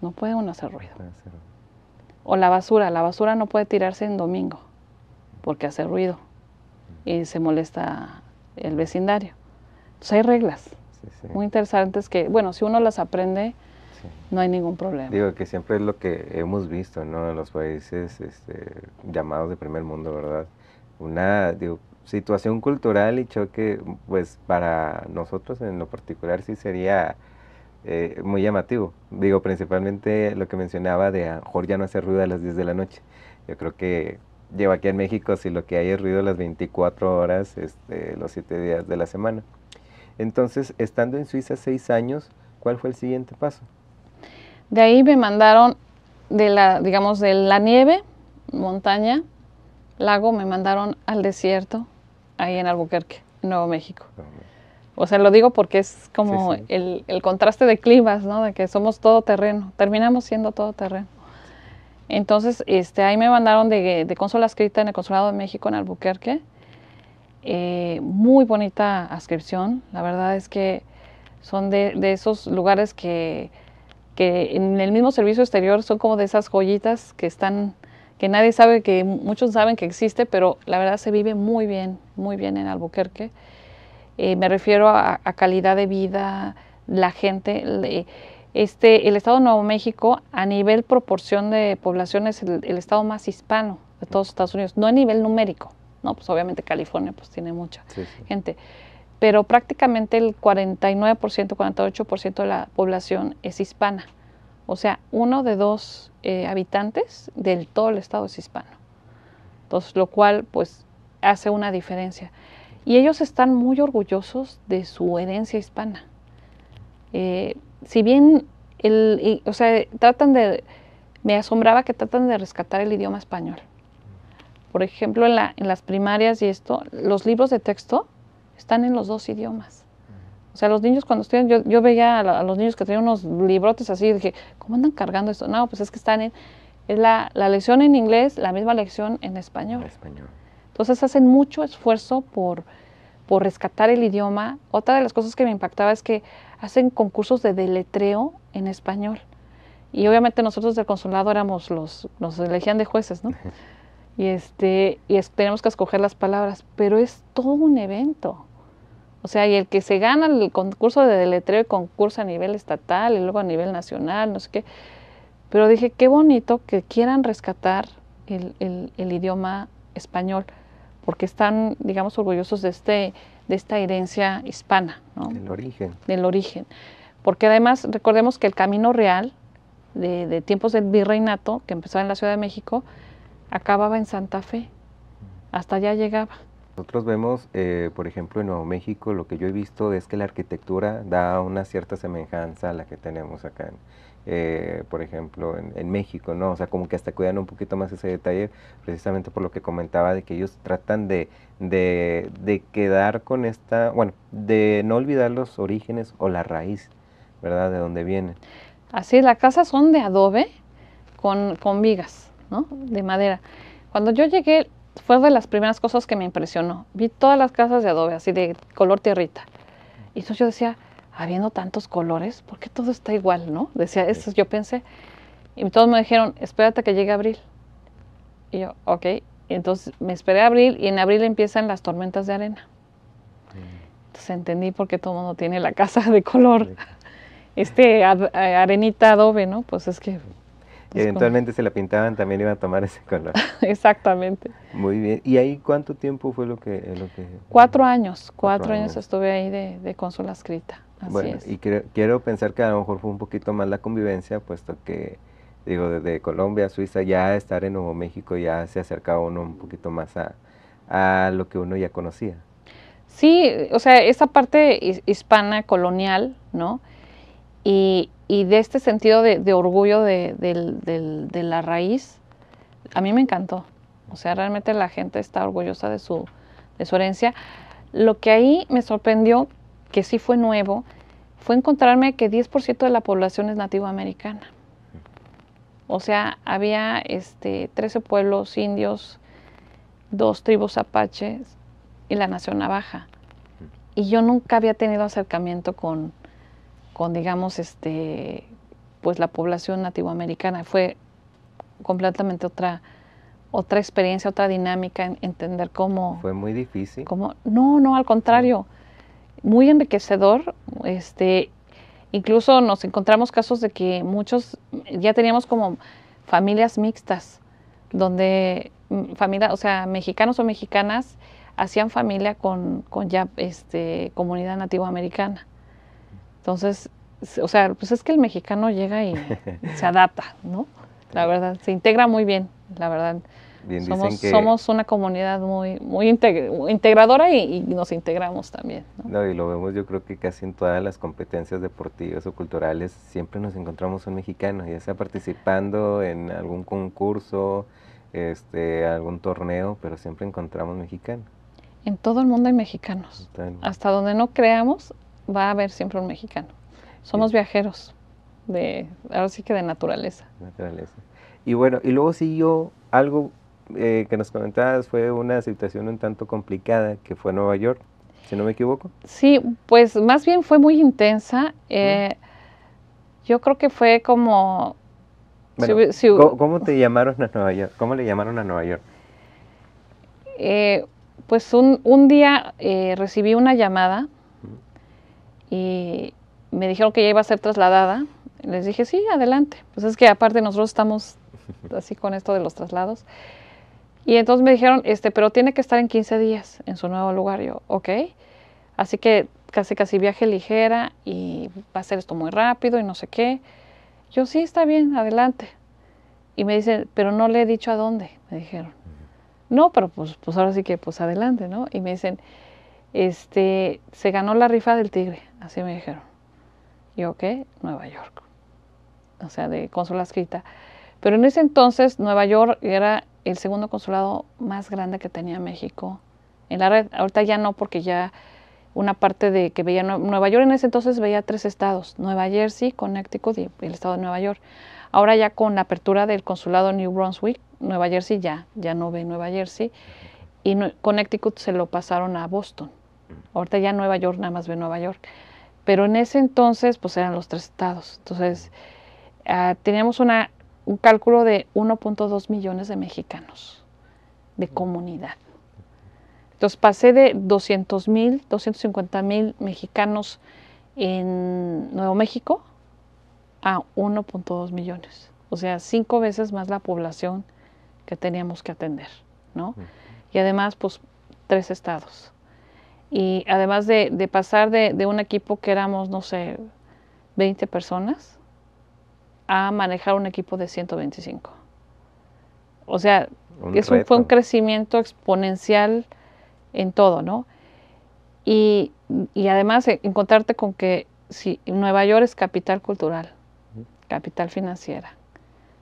No puede uno hacer ruido. O la basura no puede tirarse en domingo porque hace ruido y se molesta el vecindario. Entonces hay reglas muy interesantes que, bueno, si uno las aprende, no hay ningún problema. Digo que siempre es lo que hemos visto, ¿no? En los países llamados de primer mundo, ¿verdad? Una situación cultural y choque, pues para nosotros en lo particular sí sería muy llamativo. Digo, principalmente lo que mencionaba de a lo mejor ya no hacer ruido a las 10 de la noche. Yo creo que llevo aquí en México si lo que hay es ruido a las 24 horas, los 7 días de la semana. Entonces, estando en Suiza 6 años, ¿cuál fue el siguiente paso? De ahí me mandaron de la nieve, montaña, lago, me mandaron al desierto, ahí en Albuquerque, Nuevo México. O sea, lo digo porque es como el contraste de climas, ¿no? De que somos todoterreno, terminamos siendo todoterreno. Entonces, ahí me mandaron de cónsula adscrita en el Consulado de México en Albuquerque. Muy bonita adscripción, la verdad es que son de esos lugares que en el mismo servicio exterior son como de esas joyitas que nadie sabe, que muchos saben que existe, pero la verdad se vive muy bien en Albuquerque. Me refiero a calidad de vida, la gente. El estado de Nuevo México, a nivel proporción de población, es el estado más hispano de todos Estados Unidos, no a nivel numérico, ¿no? Pues obviamente California pues tiene mucha gente, pero prácticamente el 49%, 48% de la población es hispana. O sea, 1 de 2 habitantes del todo el estado es hispano. Entonces, lo cual pues hace una diferencia. Y ellos están muy orgullosos de su herencia hispana. Si bien, me asombraba que tratan de rescatar el idioma español. Por ejemplo, en las primarias y los libros de texto están en los 2 idiomas. O sea, los niños cuando estudian, yo veía a los niños que tenían unos librotes así, y dije, ¿cómo andan cargando esto? No, pues es que es la lección en inglés, la misma lección en español. Entonces hacen mucho esfuerzo por rescatar el idioma. Otra de las cosas que me impactaba es que hacen concursos de deletreo en español. Y obviamente nosotros del consulado nos elegían de jueces, ¿no? Y tenemos que escoger las palabras, pero es todo un evento. O sea, y el que se gana el concurso de deletreo y concurso a nivel estatal y luego a nivel nacional, no sé qué. Pero dije, qué bonito que quieran rescatar el idioma español, porque están, digamos, orgullosos de esta herencia hispana, ¿no? El origen. Del origen. Porque además, recordemos que el camino real de tiempos del virreinato, que empezaba en la Ciudad de México, acababa en Santa Fe. Hasta allá llegaba. Nosotros vemos, por ejemplo, en Nuevo México, lo que yo he visto es que la arquitectura da una cierta semejanza a la que tenemos acá, por ejemplo, en México, ¿no? O sea, como que hasta cuidan un poquito más ese detalle, precisamente por lo que comentaba, de que ellos tratan de quedar con esta, bueno, de no olvidar los orígenes o la raíz, ¿verdad? De dónde vienen. Así, las casas son de adobe con vigas, ¿no? De madera. Cuando yo llegué, fue de las primeras cosas que me impresionó. Vi todas las casas de adobe, así de color tierrita. Y entonces yo decía, habiendo tantos colores, ¿por qué todo está igual, no? Decía, eso yo pensé. Y todos me dijeron, espérate que llegue abril. Y yo, ok. Y entonces me esperé a abril y en abril empiezan las tormentas de arena. Entonces entendí por qué todo el mundo tiene la casa de color, arenita adobe, ¿no? Pues es que... Y eventualmente se la pintaban, también iban a tomar ese color. Exactamente. Muy bien. ¿Y ahí cuánto tiempo fue lo que 4 años. 4 años estuve ahí de cónsula adscrita. Así bueno, es. y quiero pensar que a lo mejor fue un poquito más la convivencia, puesto que, digo, desde Colombia a Suiza, ya estar en Nuevo México ya se acercaba uno un poquito más a lo que uno ya conocía. Sí, o sea, esa parte hispana, colonial, ¿no? Y de este sentido de orgullo de la raíz, a mí me encantó. O sea, realmente la gente está orgullosa de su herencia. Lo que ahí me sorprendió, que sí fue nuevo, fue encontrarme que 10% de la población es nativa americana. O sea, había 13 pueblos indios, 2 tribus apaches y la nación navaja. Y yo nunca había tenido acercamiento con digamos, pues la población nativoamericana. Fue completamente otra experiencia, otra dinámica, entender cómo... ¿Fue muy difícil? No, al contrario, muy enriquecedor. Incluso nos encontramos casos de que muchos, ya teníamos como familias mixtas, donde o sea, mexicanos o mexicanas hacían familia con ya comunidad nativoamericana. Entonces, o sea, pues es que el mexicano llega y se adapta, ¿no? La verdad, se integra muy bien, la verdad. Bien, somos una comunidad muy integradora y nos integramos también, ¿no? No, y lo vemos yo creo que casi en todas las competencias deportivas o culturales siempre nos encontramos un mexicano, ya sea participando en algún concurso, algún torneo, pero siempre encontramos mexicanos. En todo el mundo hay mexicanos. Hasta donde no creamos, va a haber siempre un mexicano. Somos viajeros, ahora sí que de naturaleza. Y bueno, y luego siguió algo que nos comentabas, fue una situación un tanto complicada, que fue Nueva York, si no me equivoco. Sí, pues más bien fue muy intensa. Yo creo que fue como... Bueno, ¿cómo te llamaron a Nueva York? ¿Cómo le llamaron a Nueva York? Pues un día recibí una llamada y me dijeron que ya iba a ser trasladada. Les dije, sí, adelante. Pues es que aparte nosotros estamos así con esto de los traslados. Y entonces me dijeron, pero tiene que estar en 15 días en su nuevo lugar. Yo, ok. Así que casi viaje ligera y va a ser esto muy rápido y no sé qué. Yo, sí, está bien, adelante. Y me dicen, pero no le he dicho a dónde, me dijeron. No, pero pues ahora sí que pues adelante, ¿no? Y me dicen, se ganó la rifa del tigre, así me dijeron. Y yo, ¿qué? Nueva York. O sea, de cónsula adscrita. Pero en ese entonces Nueva York era el segundo consulado más grande que tenía México en la red. Ahorita ya no, porque ya una parte de que veía Nueva York en ese entonces veía 3 estados, Nueva Jersey, Connecticut y el estado de Nueva York. Ahora ya con la apertura del consulado New Brunswick, Nueva Jersey ya no ve Nueva Jersey y Connecticut se lo pasaron a Boston. Ahorita ya Nueva York nada más ve Nueva York. Pero en ese entonces pues eran los 3 estados. Entonces teníamos un cálculo de 1.2 millones de mexicanos de comunidad. Entonces pasé de 200,000, 250,000 mexicanos en Nuevo México a 1.2 millones. O sea, 5 veces más la población que teníamos que atender, ¿no? Y además, pues 3 estados. Y además de pasar de un equipo que éramos, no sé, 20 personas, a manejar un equipo de 125. O sea, fue un crecimiento exponencial en todo, ¿no? Y además encontrarte con que si Nueva York es capital cultural, capital financiera,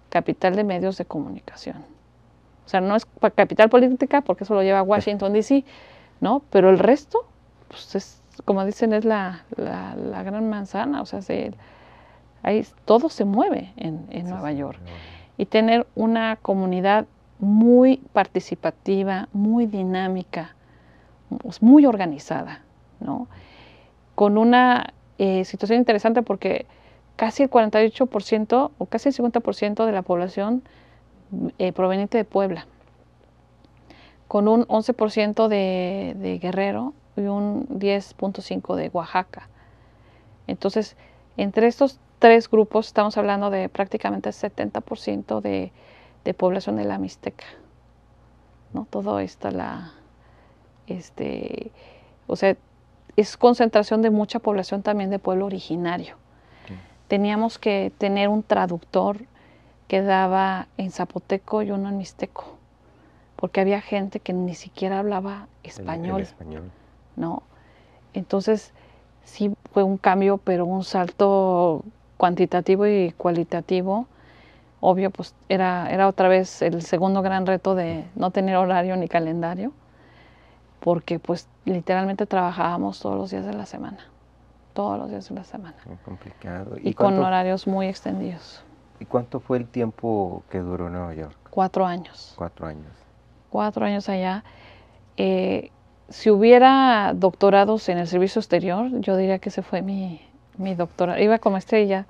capital de medios de comunicación. O sea, no es capital política porque eso lo lleva Washington, D.C., ¿no? Pero el resto, pues es, como dicen, es la gran manzana. O sea, ahí todo se mueve en Nueva York. Y tener una comunidad muy participativa, muy dinámica, muy organizada, ¿no? Con una situación interesante porque casi el 48% o casi el 50% de la población proveniente de Puebla, con un 11% de Guerrero y un 10.5% de Oaxaca. Entonces, entre estos 3 grupos estamos hablando de prácticamente el 70% de población de la Mixteca, ¿no? Todo esto, o sea, es concentración de mucha población también de pueblo originario. Teníamos que tener un traductor que daba en zapoteco y uno en mixteco, porque había gente que ni siquiera hablaba español, ¿no? Entonces, sí fue un cambio, pero un salto cuantitativo y cualitativo. Obvio, pues era otra vez el segundo gran reto de no tener horario ni calendario, porque pues literalmente trabajábamos todos los días de la semana. Todos los días de la semana. Muy complicado. Y con horarios muy extendidos. ¿Y cuánto fue el tiempo que duró Nueva York? 4 años. 4 años. 4 años allá. Si hubiera doctorados en el servicio exterior, yo diría que ese fue mi doctorado. Iba como estrella,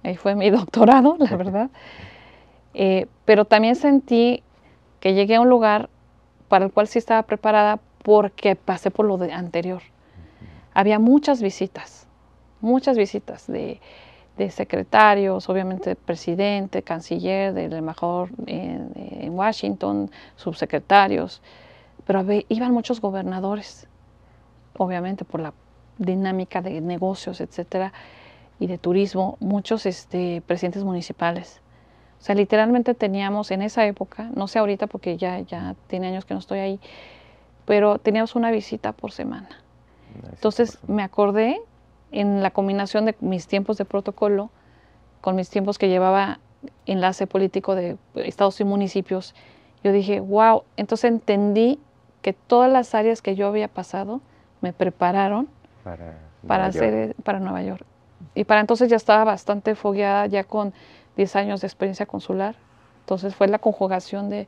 ahí fue mi doctorado, la verdad. Pero también sentí que llegué a un lugar para el cual sí estaba preparada porque pasé por lo anterior. Había muchas visitas de secretarios, obviamente presidente, canciller, del embajador en Washington, subsecretarios, pero iban muchos gobernadores, obviamente por la dinámica de negocios, etcétera, y de turismo, muchos presidentes municipales. O sea, literalmente teníamos en esa época, no sé ahorita porque ya tiene años que no estoy ahí, pero teníamos una visita por semana. Entonces me acordé en la combinación de mis tiempos de protocolo con mis tiempos que llevaba enlace político de estados y municipios, yo dije, wow, entonces entendí que todas las áreas que yo había pasado me prepararon para Nueva York. Y para entonces ya estaba bastante fogueada, ya con 10 años de experiencia consular. Entonces fue la conjugación de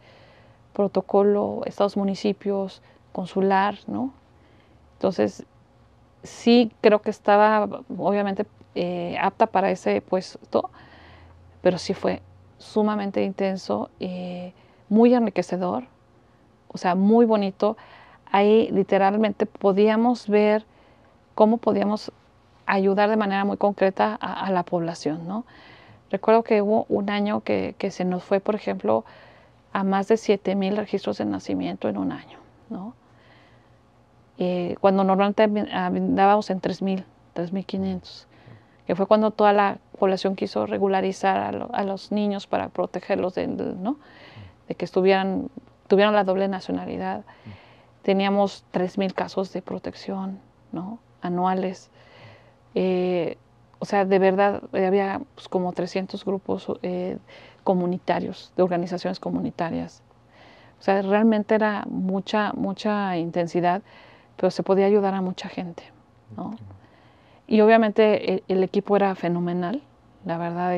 protocolo, estados, municipios, consular, ¿no? Entonces sí creo que estaba obviamente apta para ese puesto, pero sí fue sumamente intenso, muy enriquecedor, o sea, muy bonito. Ahí literalmente podíamos ver cómo podíamos ayudar de manera muy concreta a la población, ¿no? Recuerdo que hubo un año que se nos fue, por ejemplo, a más de 7,000 registros de nacimiento en un año, ¿no? Cuando normalmente andábamos en 3,000, 3,500, que fue cuando toda la población quiso regularizar a los niños para protegerlos ¿no? De que tuvieran la doble nacionalidad. Teníamos 3,000 casos de protección, ¿no? Anuales. O sea, de verdad, había pues, como 300 grupos comunitarios, de organizaciones comunitarias. O sea, realmente era mucha intensidad, pero se podía ayudar a mucha gente, ¿no? Y obviamente el equipo era fenomenal, la verdad,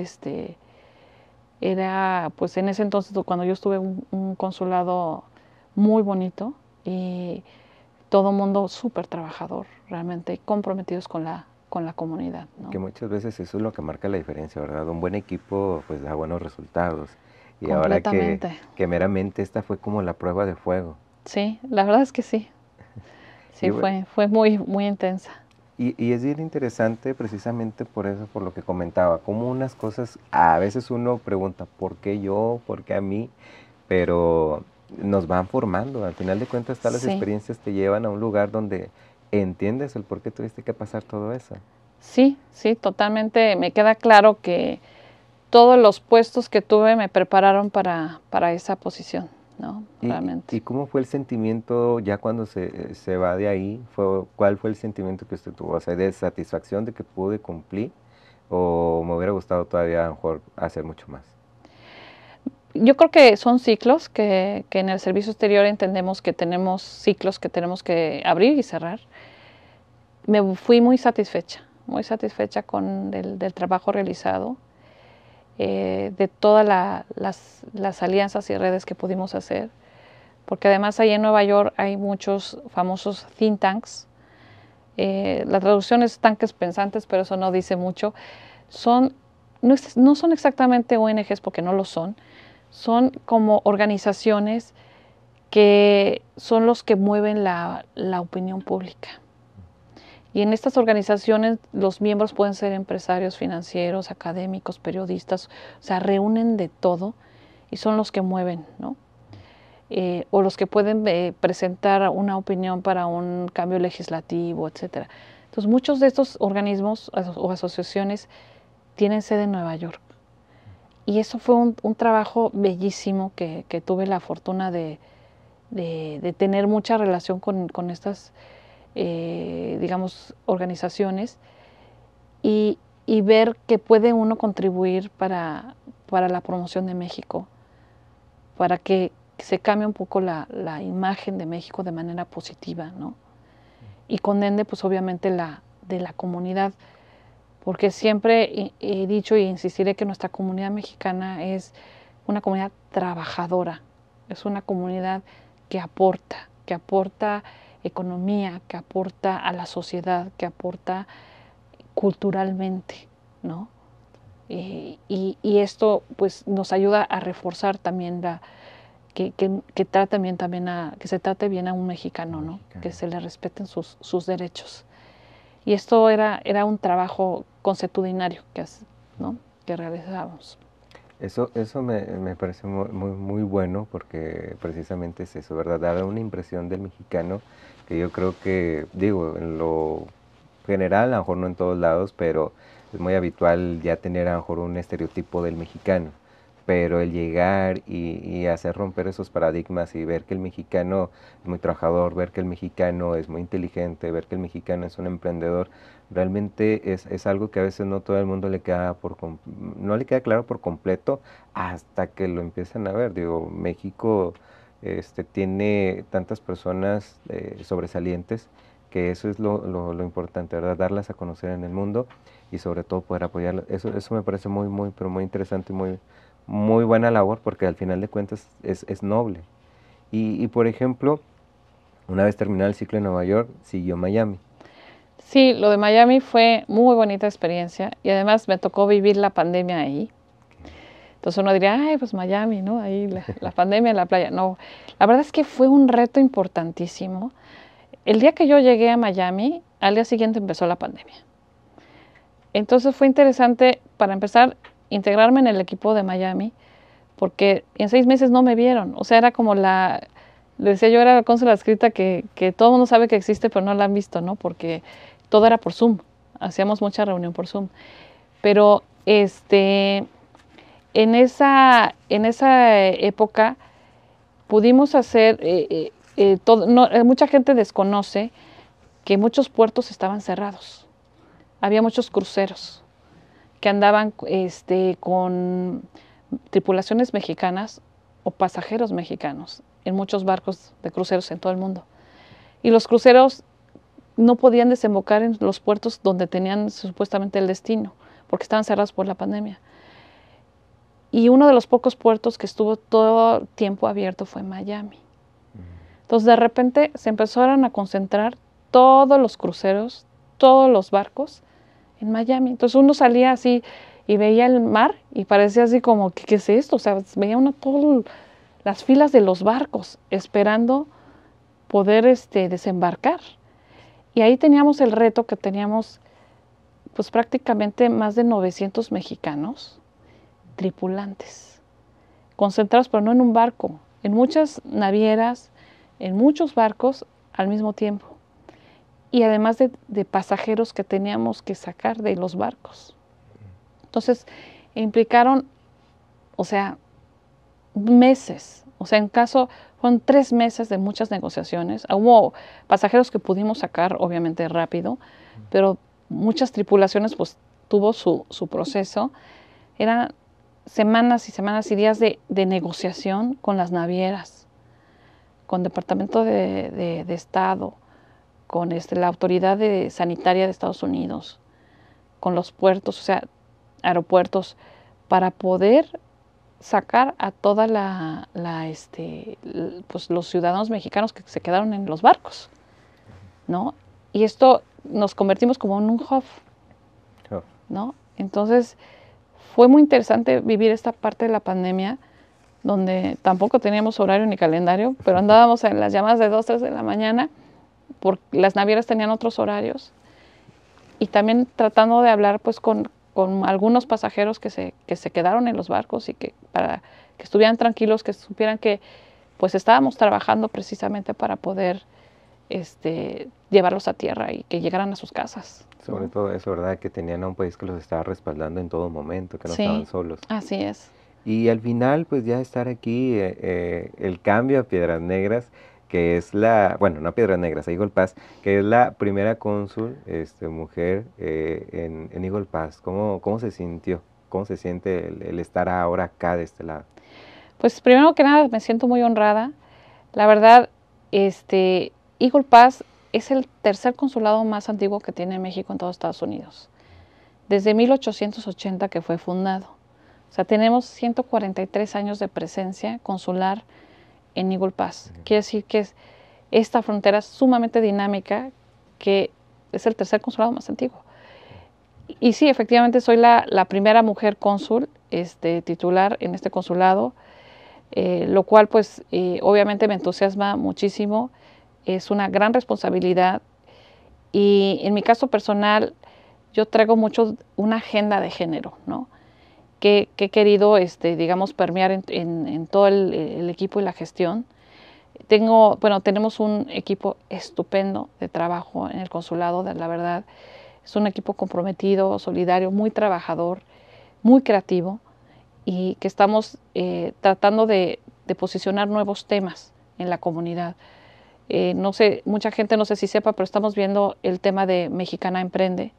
era, pues en ese entonces, cuando yo estuve, un consulado muy bonito y todo mundo súper trabajador, realmente comprometidos con la comunidad, ¿no? Que muchas veces eso es lo que marca la diferencia, ¿verdad? Un buen equipo pues da buenos resultados. Y ahora que meramente esta fue como la prueba de fuego. Sí, la verdad es que sí. Sí, fue muy, muy intensa. Y es bien interesante precisamente por eso, por lo que comentaba, como unas cosas, a veces uno pregunta, ¿por qué yo? ¿Por qué a mí? Pero nos van formando. Al final de cuentas, todas las Sí, experiencias te llevan a un lugar donde entiendes el por qué tuviste que pasar todo eso. sí, sí, totalmente. Me queda claro que todos los puestos que tuve me prepararon para esa posición, ¿no? Y Realmente. cómo fue el sentimiento ya cuando se va de ahí? ¿Cuál fue el sentimiento que usted tuvo? O sea, ¿de satisfacción de que pude cumplir? ¿O me hubiera gustado todavía a lo mejor hacer mucho más? Yo creo que son ciclos que en el servicio exterior entendemos que tenemos ciclos que tenemos que abrir y cerrar. Me fui muy satisfecha con del trabajo realizado, de todas las alianzas y redes que pudimos hacer, porque además ahí en Nueva York hay muchos famosos think tanks. La traducción es tanques pensantes, pero eso no dice mucho. Son, no son exactamente ONGs porque no lo son como organizaciones que son los que mueven la opinión pública. Y en estas organizaciones los miembros pueden ser empresarios financieros, académicos, periodistas, o sea, reúnen de todo y son los que mueven, ¿no? O los que pueden presentar una opinión para un cambio legislativo, etcétera. Entonces, muchos de estos organismos o asociaciones tienen sede en Nueva York. Y eso fue un trabajo bellísimo que tuve la fortuna de tener mucha relación con estas, digamos, organizaciones y, y ver que puede uno contribuir para la promoción de México, para que se cambie un poco la imagen de México de manera positiva, ¿no? Y con ende, pues obviamente de la comunidad, porque siempre he dicho e insistiré que nuestra comunidad mexicana es una comunidad trabajadora, es una comunidad que aporta economía, que aporta a la sociedad, que aporta culturalmente, ¿no? Y esto pues nos ayuda a reforzar también que trate bien también que se trate bien a un mexicano, ¿no? Que se le respeten sus derechos. Y esto era un trabajo consuetudinario ¿no? que realizábamos. Eso me parece muy bueno porque precisamente es eso, ¿verdad? Dar una impresión del mexicano que yo creo que, digo, en lo general, a lo mejor no en todos lados, pero es muy habitual ya tener a lo mejor un estereotipo del mexicano. Pero el llegar y hacer romper esos paradigmas y ver que el mexicano es muy trabajador, ver que el mexicano es muy inteligente, ver que el mexicano es un emprendedor, realmente es algo que a veces no todo el mundo le queda no le queda claro por completo hasta que lo empiezan a ver. Digo, México tiene tantas personas sobresalientes que eso es lo importante, ¿verdad? Darlas a conocer en el mundo y sobre todo poder apoyarlas. Eso me parece pero muy interesante y muy buena labor porque al final de cuentas es noble. Y por ejemplo, una vez terminado el ciclo en Nueva York, siguió Miami. Sí, lo de Miami fue muy bonita experiencia y además me tocó vivir la pandemia ahí. Entonces uno diría, ay, pues Miami, ¿no? Ahí la pandemia en la playa. No, la verdad es que fue un reto importantísimo. El día que yo llegué a Miami, al día siguiente empezó la pandemia. Entonces fue interesante, para empezar, integrarme en el equipo de Miami, porque en 6 meses no me vieron. O sea, era como le decía yo, era la cónsula adscrita que todo el mundo sabe que existe, pero no la han visto, ¿no? Porque todo era por Zoom. Hacíamos mucha reunión por Zoom. Pero en esa época pudimos hacer, mucha gente desconoce que muchos puertos estaban cerrados. Había muchos cruceros que andaban con tripulaciones mexicanas o pasajeros mexicanos en muchos barcos de cruceros en todo el mundo. Y los cruceros no podían desembocar en los puertos donde tenían supuestamente el destino, porque estaban cerrados por la pandemia. Y uno de los pocos puertos que estuvo todo el tiempo abierto fue Miami. Entonces de repente se empezaron a concentrar todos los cruceros, todos los barcos en Miami. Entonces uno salía así y veía el mar y parecía así como, ¿qué es esto? O sea, veía uno todas las filas de los barcos esperando poder desembarcar. Y ahí teníamos el reto que teníamos pues prácticamente más de 900 mexicanos tripulantes, concentrados pero no en un barco, en muchas navieras, en muchos barcos al mismo tiempo. Y además de pasajeros que teníamos que sacar de los barcos. Entonces, implicaron, o sea, meses. O sea, fueron 3 meses de muchas negociaciones. Hubo pasajeros que pudimos sacar, obviamente, rápido, pero muchas tripulaciones, pues, tuvo su proceso. Eran semanas y semanas y días de negociación con las navieras, con Departamento de Estado, con la autoridad sanitaria de Estados Unidos, con los puertos, o sea, aeropuertos, para poder sacar a toda pues los ciudadanos mexicanos que se quedaron en los barcos, ¿no? Y esto nos convertimos como en un hub, ¿no? Entonces, fue muy interesante vivir esta parte de la pandemia, donde tampoco teníamos horario ni calendario, pero andábamos en las llamadas de 2, 3 de la mañana, porque las navieras tenían otros horarios, y también tratando de hablar pues con algunos pasajeros que se quedaron en los barcos y para que estuvieran tranquilos, que supieran que pues estábamos trabajando precisamente para poder llevarlos a tierra y que llegaran a sus casas. Sobre todo eso, ¿verdad? Que tenían a un país que los estaba respaldando en todo momento, que no Sí, estaban solos. así es. Y al final, pues ya estar aquí, el cambio a Piedras Negras, que es bueno, no a Piedras Negras, a Eagle Pass, que es la primera cónsul mujer en Eagle Pass. ¿Cómo se sintió? ¿Cómo se siente el estar ahora acá de este lado? Pues primero que nada me siento muy honrada. La verdad, Eagle Pass es el tercer consulado más antiguo que tiene México en todo Estados Unidos. Desde 1880 que fue fundado. O sea, tenemos 143 años de presencia consular en Eagle Pass. Quiere decir que esta frontera es sumamente dinámica, que es el tercer consulado más antiguo. Y sí, efectivamente soy la primera mujer cónsul titular en este consulado, lo cual pues obviamente me entusiasma muchísimo. Es una gran responsabilidad y en mi caso personal yo traigo mucho una agenda de género, ¿no? Que he querido, digamos, permear en todo el equipo y la gestión. Tenemos un equipo estupendo de trabajo en el consulado, la verdad. Es un equipo comprometido, solidario, muy trabajador, muy creativo y que estamos tratando de posicionar nuevos temas en la comunidad. No sé, mucha gente no sé si sepa, pero estamos viendo el tema de Mexicana Emprende,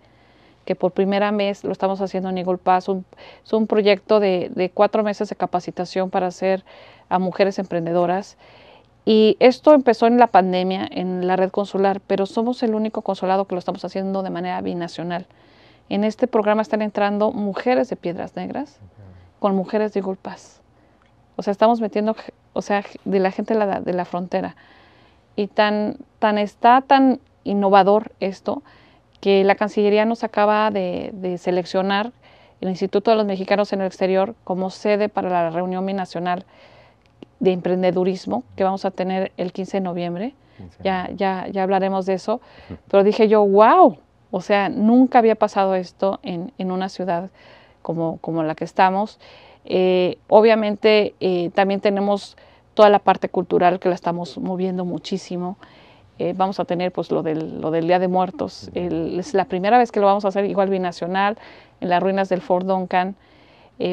que por primera vez lo estamos haciendo en Eagle Pass. Es un proyecto de 4 meses de capacitación para hacer a mujeres emprendedoras. Y esto empezó en la pandemia, en la red consular, pero somos el único consulado que lo estamos haciendo de manera binacional. En este programa están entrando mujeres de Piedras Negras con mujeres de Eagle Pass. O sea, estamos metiendo, de la gente de la frontera. Y tan innovador esto, que la Cancillería nos acaba de seleccionar el Instituto de los Mexicanos en el Exterior como sede para la reunión binacional de emprendedurismo que vamos a tener el 15 de noviembre. Ya hablaremos de eso. Pero dije yo, wow, o sea, nunca había pasado esto en una ciudad como la que estamos. Obviamente también tenemos toda la parte cultural que la estamos moviendo muchísimo. Vamos a tener pues lo del Día de Muertos. Es la primera vez que lo vamos a hacer igual binacional en las ruinas del Fort Duncan.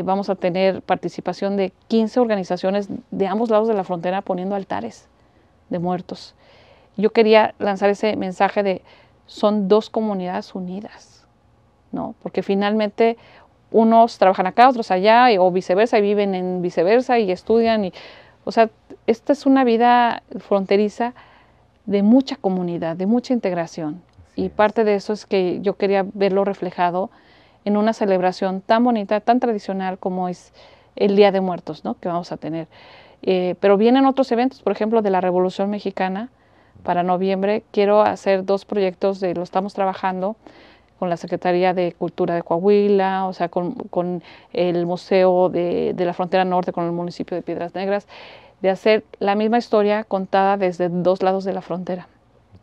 Vamos a tener participación de 15 organizaciones de ambos lados de la frontera poniendo altares de muertos. Yo quería lanzar ese mensaje de son 2 comunidades unidas, ¿no? Porque finalmente unos trabajan acá, otros allá, o viceversa, y viven en viceversa y estudian. O sea, esta es una vida fronteriza de mucha comunidad, de mucha integración. Y parte de eso es que yo quería verlo reflejado en una celebración tan bonita, tan tradicional como es el Día de Muertos, ¿no? Que vamos a tener. Pero vienen otros eventos, por ejemplo, de la Revolución Mexicana para noviembre. Quiero hacer 2 proyectos, lo estamos trabajando con la Secretaría de Cultura de Coahuila, o sea, con el Museo de la Frontera Norte, con el municipio de Piedras Negras, de hacer la misma historia contada desde 2 lados de la frontera.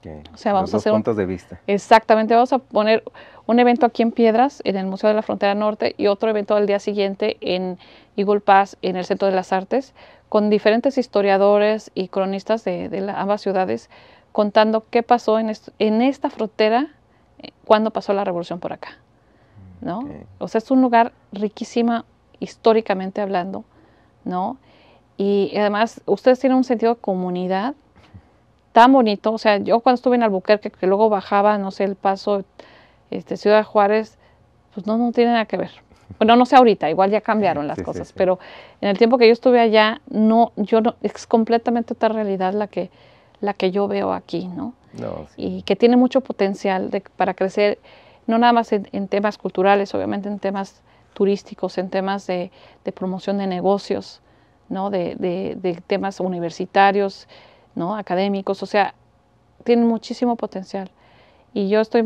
Okay. O sea, vamos Los a dos hacer puntos de vista. exactamente, vamos a poner un evento aquí en Piedras, en el Museo de la Frontera Norte, y otro evento al día siguiente en Eagle Pass, en el Centro de las Artes, con diferentes historiadores y cronistas de ambas ciudades, contando qué pasó en esta frontera cuando pasó la revolución por acá, ¿no? Okay. O sea, es un lugar riquísima históricamente hablando, ¿no? Y además, ustedes tienen un sentido de comunidad tan bonito. O sea, yo cuando estuve en Albuquerque, que luego bajaba, no sé, El Paso, Ciudad Juárez, pues no tiene nada que ver. Bueno, no sé ahorita, igual ya cambiaron las cosas, Sí. pero en el tiempo que yo estuve allá, es completamente otra realidad la que yo veo aquí, ¿no? No, sí. Y que tiene mucho potencial para crecer, no nada más en temas culturales, obviamente en temas turísticos, en temas de promoción de negocios, ¿no? De temas universitarios, ¿no? Académicos, o sea, tienen muchísimo potencial. Y yo estoy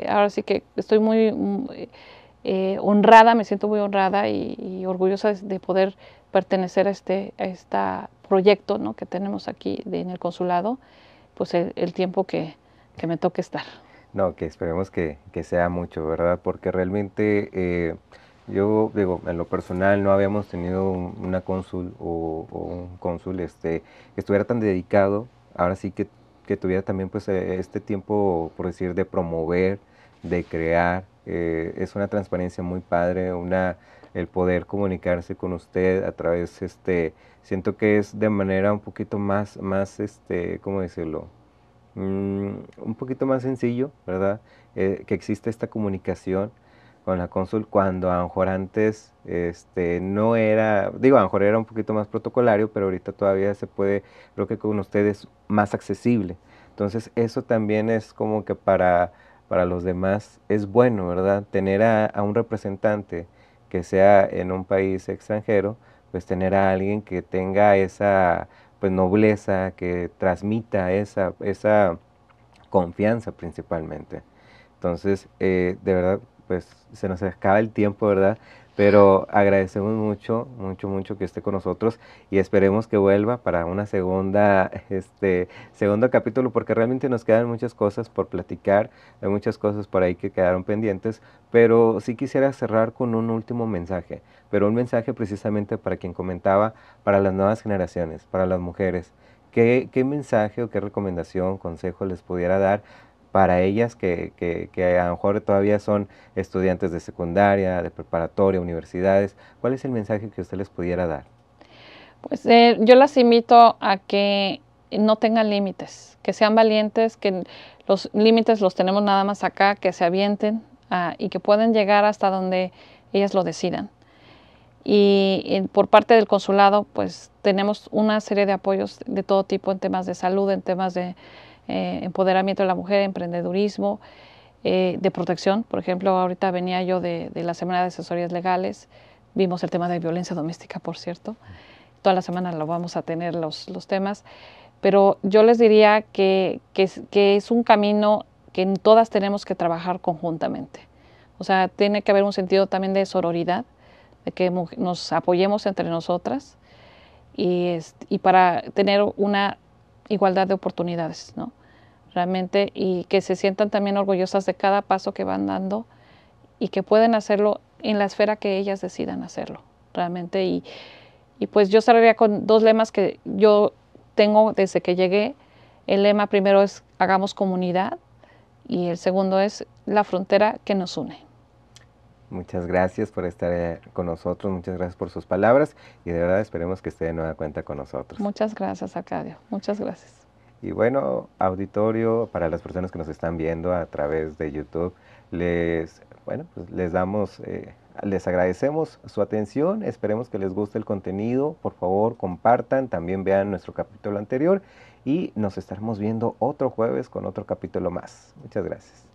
ahora sí que estoy muy honrada, me siento muy honrada y orgullosa de poder pertenecer a este proyecto, ¿no? Que tenemos aquí en el consulado, pues el tiempo que me toque estar. No, que esperemos que sea mucho, ¿verdad? Porque realmente yo digo, en lo personal no habíamos tenido una cónsul o un cónsul que estuviera tan dedicado, ahora sí que tuviera también pues este tiempo, por decir, de promover, de crear. Es una transparencia muy padre, el poder comunicarse con usted a través, siento que es de manera un poquito más, ¿cómo decirlo? Un poquito más sencillo, ¿verdad? Que existe esta comunicación con la cónsul cuando a lo mejor antes no era, digo, a lo mejor era un poquito más protocolario, pero ahorita todavía se puede, creo que con ustedes más accesible. Entonces eso también es como que para los demás es bueno, ¿verdad? Tener a un representante que sea en un país extranjero, pues tener a alguien que tenga esa pues nobleza, que transmita esa confianza principalmente. Entonces, de verdad, pues se nos acaba el tiempo, ¿verdad? Pero agradecemos mucho que esté con nosotros y esperemos que vuelva para una segundo capítulo, porque realmente nos quedan muchas cosas por platicar, hay muchas cosas por ahí que quedaron pendientes, pero sí quisiera cerrar con un último mensaje, pero un mensaje precisamente para quien comentaba, para las nuevas generaciones, para las mujeres. ¿Qué mensaje o qué recomendación, consejo les pudiera dar para ellas que a lo mejor todavía son estudiantes de secundaria, de preparatoria, universidades? ¿Cuál es el mensaje que usted les pudiera dar? Pues yo las invito a que no tengan límites, que sean valientes, que los límites los tenemos nada más acá, que se avienten y que pueden llegar hasta donde ellas lo decidan. Y por parte del consulado, pues tenemos una serie de apoyos de todo tipo en temas de salud, en temas de empoderamiento de la mujer, emprendedurismo, de protección. Por ejemplo, ahorita venía yo de la Semana de Asesorías Legales, vimos el tema de violencia doméstica, por cierto. Toda la semana lo vamos a tener los temas, pero yo les diría que es un camino que todas tenemos que trabajar conjuntamente. O sea, tiene que haber un sentido también de sororidad, de que nos apoyemos entre nosotras y para tener una igualdad de oportunidades, ¿no? Realmente, y que se sientan también orgullosas de cada paso que van dando y que pueden hacerlo en la esfera que ellas decidan hacerlo, realmente. Y pues yo cerraría con dos lemas que yo tengo desde que llegué. El lema primero es hagamos comunidad y el segundo es la frontera que nos une. Muchas gracias por estar con nosotros, muchas gracias por sus palabras y de verdad esperemos que esté de nueva cuenta con nosotros. Muchas gracias, Arcadio. Muchas gracias. Y bueno, auditorio, para las personas que nos están viendo a través de YouTube, les les agradecemos su atención, esperemos que les guste el contenido, por favor compartan, también vean nuestro capítulo anterior y nos estaremos viendo otro jueves con otro capítulo más. Muchas gracias.